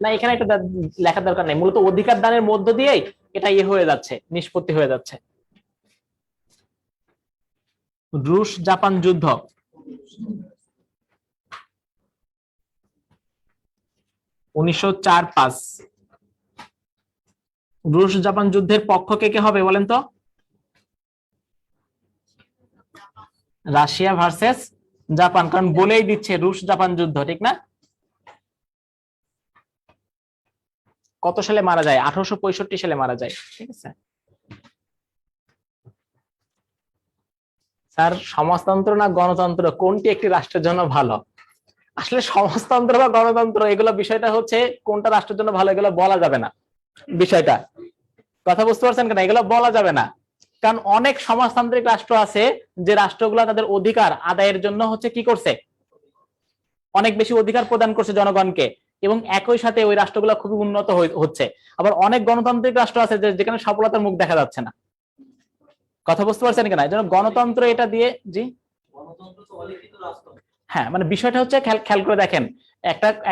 না, এখানে একটা লেখার দরকার নেই, মূলত অধিকার দানের মধ্য দিয়েই এটা হয়ে যাচ্ছে, নিষ্পত্তি হয়ে যাচ্ছে। রুশ জাপান যুদ্ধ 1904-5। রুশ জাপান যুদ্ধের পক্ষ কে হবে বলেন তো? রাশিয়া ভার্সেস জাপান, কারণ বলেই দিচ্ছে রুশ জাপান যুদ্ধ, ঠিক না? কত সালে মারা যায়? 1865 সালে মারা যায়, ঠিক আছে। স্যার সমাজতন্ত্র না গণতন্ত্র কোনটি একটি রাষ্ট্রের জন্য ভালো? আসলে সমাজতন্ত্র বা গণতন্ত্র এগুলো বিষয়টা হচ্ছে কোনটা রাষ্ট্রের জন্য ভালো এগুলো বলা যাবে না। বিষয়টা কথা বুঝতে পারছেন কেন? এগুলো বলা যাবে না, কারণ অনেক সমাজতান্ত্রিক রাষ্ট্র আছে যে রাষ্ট্রগুলো তাদের অধিকার আদায়ের জন্য হচ্ছে কি করছে, অনেক বেশি অধিকার প্রদান করছে জনগণকে, এবং একই সাথে ওই রাষ্ট্রগুলো খুবই উন্নত হচ্ছে। আবার অনেক গণতান্ত্রিক রাষ্ট্র আছে যেখানে সফলতার মুখ দেখা যাচ্ছে না। কথা বুঝতে পারছেন কিনা? এই জন্য গণতন্ত্র এটা দিয়ে, জি হ্যাঁ, মানে বিষয়টা হচ্ছে খেয়াল করে দেখেন,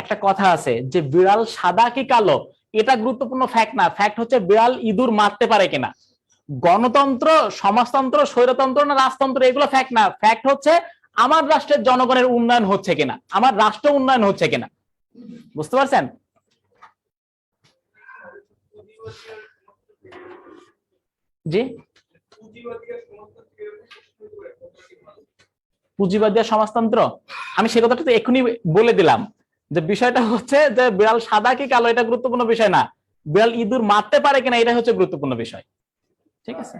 একটা কথা আছে যে বিড়াল সাদা কি কালো, এটা গুরুত্বপূর্ণ ফ্যাক্ট না, ফ্যাক্ট হচ্ছে বিড়াল ইঁদুর মারতে পারে কিনা। গণতন্ত্র, সমাজতন্ত্র, স্বৈরতন্ত্র না রাজতন্ত্র এগুলো ফ্যাক্ট না, ফ্যাক্ট হচ্ছে আমার রাষ্ট্রের জনগণের উন্নয়ন হচ্ছে কিনা, আমার রাষ্ট্র উন্নয়ন হচ্ছে কিনা। বুঝতে পারছেন? জি, পুঁজিবাদী সমাজতন্ত্র, আমি সে কথাটা তো এক্ষুনি বলে দিলাম যে বিষয়টা হচ্ছে যে বিড়াল সাদা কি কালো এটা গুরুত্বপূর্ণ বিষয় না, বিড়াল ইঁদুর মারতে পারে কিনা এটা হচ্ছে গুরুত্বপূর্ণ বিষয়, ঠিক আছে।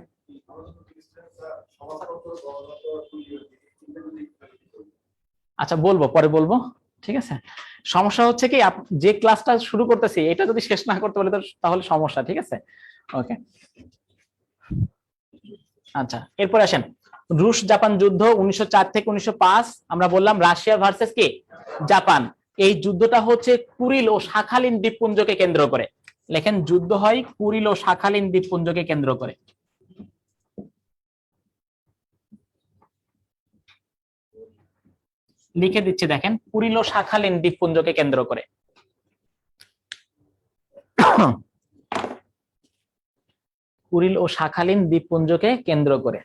আচ্ছা বলবো, পরে বলবো, ঠিক আছে। সমস্যা হচ্ছে কি যে ক্লাসটা শুরু করতেছি এটা যদি শেষ না করতে পারি তাহলে সমস্যা, ঠিক আছে? ওকে, আচ্ছা এরপর আসেন, রুশ জাপান যুদ্ধ 1904 থেকে 1905। আমরা বললাম রাশিয়া ভার্সেস কি জাপান। এই যুদ্ধটা হচ্ছে কুরিল ও শাখালিন দ্বীপপুঞ্জকে কেন্দ্র করে। লেখেন যুদ্ধ হয় কুরিল ও শাখালিন দ্বীপপুঞ্জকে কেন্দ্র করে। লিখে দিচ্ছি দেখেন, কুরিল ও শাখালিন দ্বীপপুঞ্জকে কেন্দ্র করে। কুরিল ও শাখালিন দ্বীপপুঞ্জকে কেন্দ্র করে।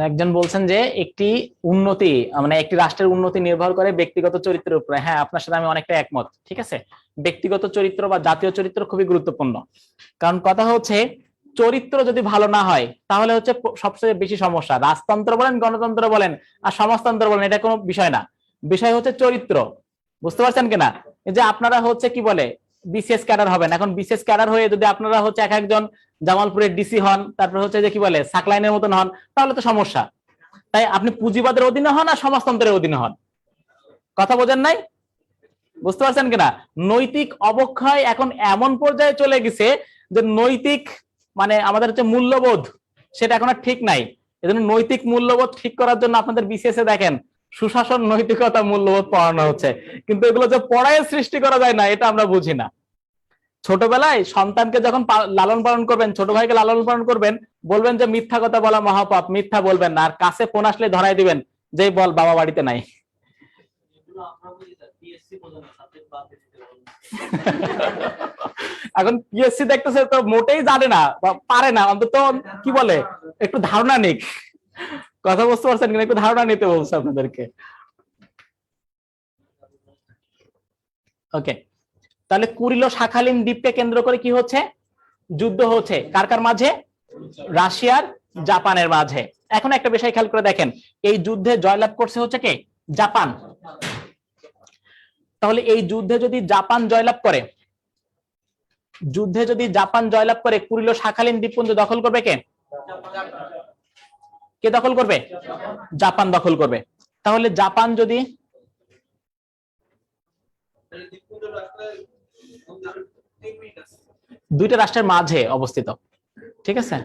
একজন বলছেন যে একটি উন্নতি মানে একটি রাষ্ট্রের উন্নতি নির্ভর করে ব্যক্তিগত চরিত্রের উপরে। হ্যাঁ, আপনার সাথে আমি অনেকটা একমত, ঠিক আছে? ব্যক্তিগত চরিত্র বা জাতীয় চরিত্র খুবই গুরুত্বপূর্ণ। কারণ কথা হচ্ছে চরিত্র যদি ভালো না হয় তাহলে হচ্ছে সবচেয়ে বেশি সমস্যা। রাজতন্ত্র বলেন, গণতন্ত্র বলেন আর সমাজতন্ত্র বলেন, এটা কোনো বিষয় না, বিষয় হচ্ছে চরিত্র। বুঝতে পারছেন কিনা? এই যে আপনারা হচ্ছে কি বলে বিসিএস ক্যাডার হবেন, এখন বিসিএস ক্যাডার হয়ে যদি আপনারা হচ্ছে এক একজন জামালপুরের ডিসি হন, তারপর হচ্ছে যে কি বলে সাকলাইনের মতন হন, তাহলে তো সমস্যা। তাই আপনি পুঁজিবাদের অধীনে হন আর সমাজতন্ত্রের অধীনে হন। কথা বোঝেন নাই? বুঝতে পারছেন কিনা? নৈতিক অবক্ষয় এখন এমন পর্যায়ে চলে গেছে যে নৈতিক মানে আমাদের হচ্ছে মূল্যবোধ সেটা এখন আর ঠিক নাই। এজন্য নৈতিক মূল্যবোধ ঠিক করার জন্য আপনাদের বিসিএস এ দেখেন সুশাসন, নৈতিকতা, মূল্যবোধ পড়ানো হচ্ছে, কিন্তু এগুলো যে পড়ায় সৃষ্টি করা যায় না এটা আমরা বুঝি না। ছোটবেলায় সন্তানকে যখন লালন পালন করবেন, ছোট ভাইকে লালন পালন করবেন, বলবেন যে মিথ্যা কথা বলা মহাপাপ, মিথ্যা বলবেন না, আর কাছে ফোন আসলে ধরাই দিবেন যে বল বাবা বাড়িতে নাই। এখন পিএসসি দেখতেছে তো মোটেই জানে না বা পারে না, অন্তত কি বলে একটু ধারণা নিক। কথা বুঝতে পারছেন কিনা? একটু ধারণা নিতে বলছে আপনাদেরকে। ওকে, তাহলে কুরিল ও শাখালিন দ্বীপকে কেন্দ্র করে কি হচ্ছে? যুদ্ধ হচ্ছে কার কার মাঝে? রাশিয়ার জাপানের মাঝে। এখন একটা বিষয় খেয়াল করে দেখেন, এই যুদ্ধে জয়লাভ করছে হচ্ছে কে? জাপান। তাহলে এই যুদ্ধে যদি জাপান জয়লাভ করে, কুরিল ও শাখালিন দ্বীপপুঞ্জ দখল করবে কে? কে দখল করবে? জাপান দখল করবে। তাহলে জাপান যদি দুইটা রাষ্ট্রের মাঝে অবস্থিত, ঠিক আছে?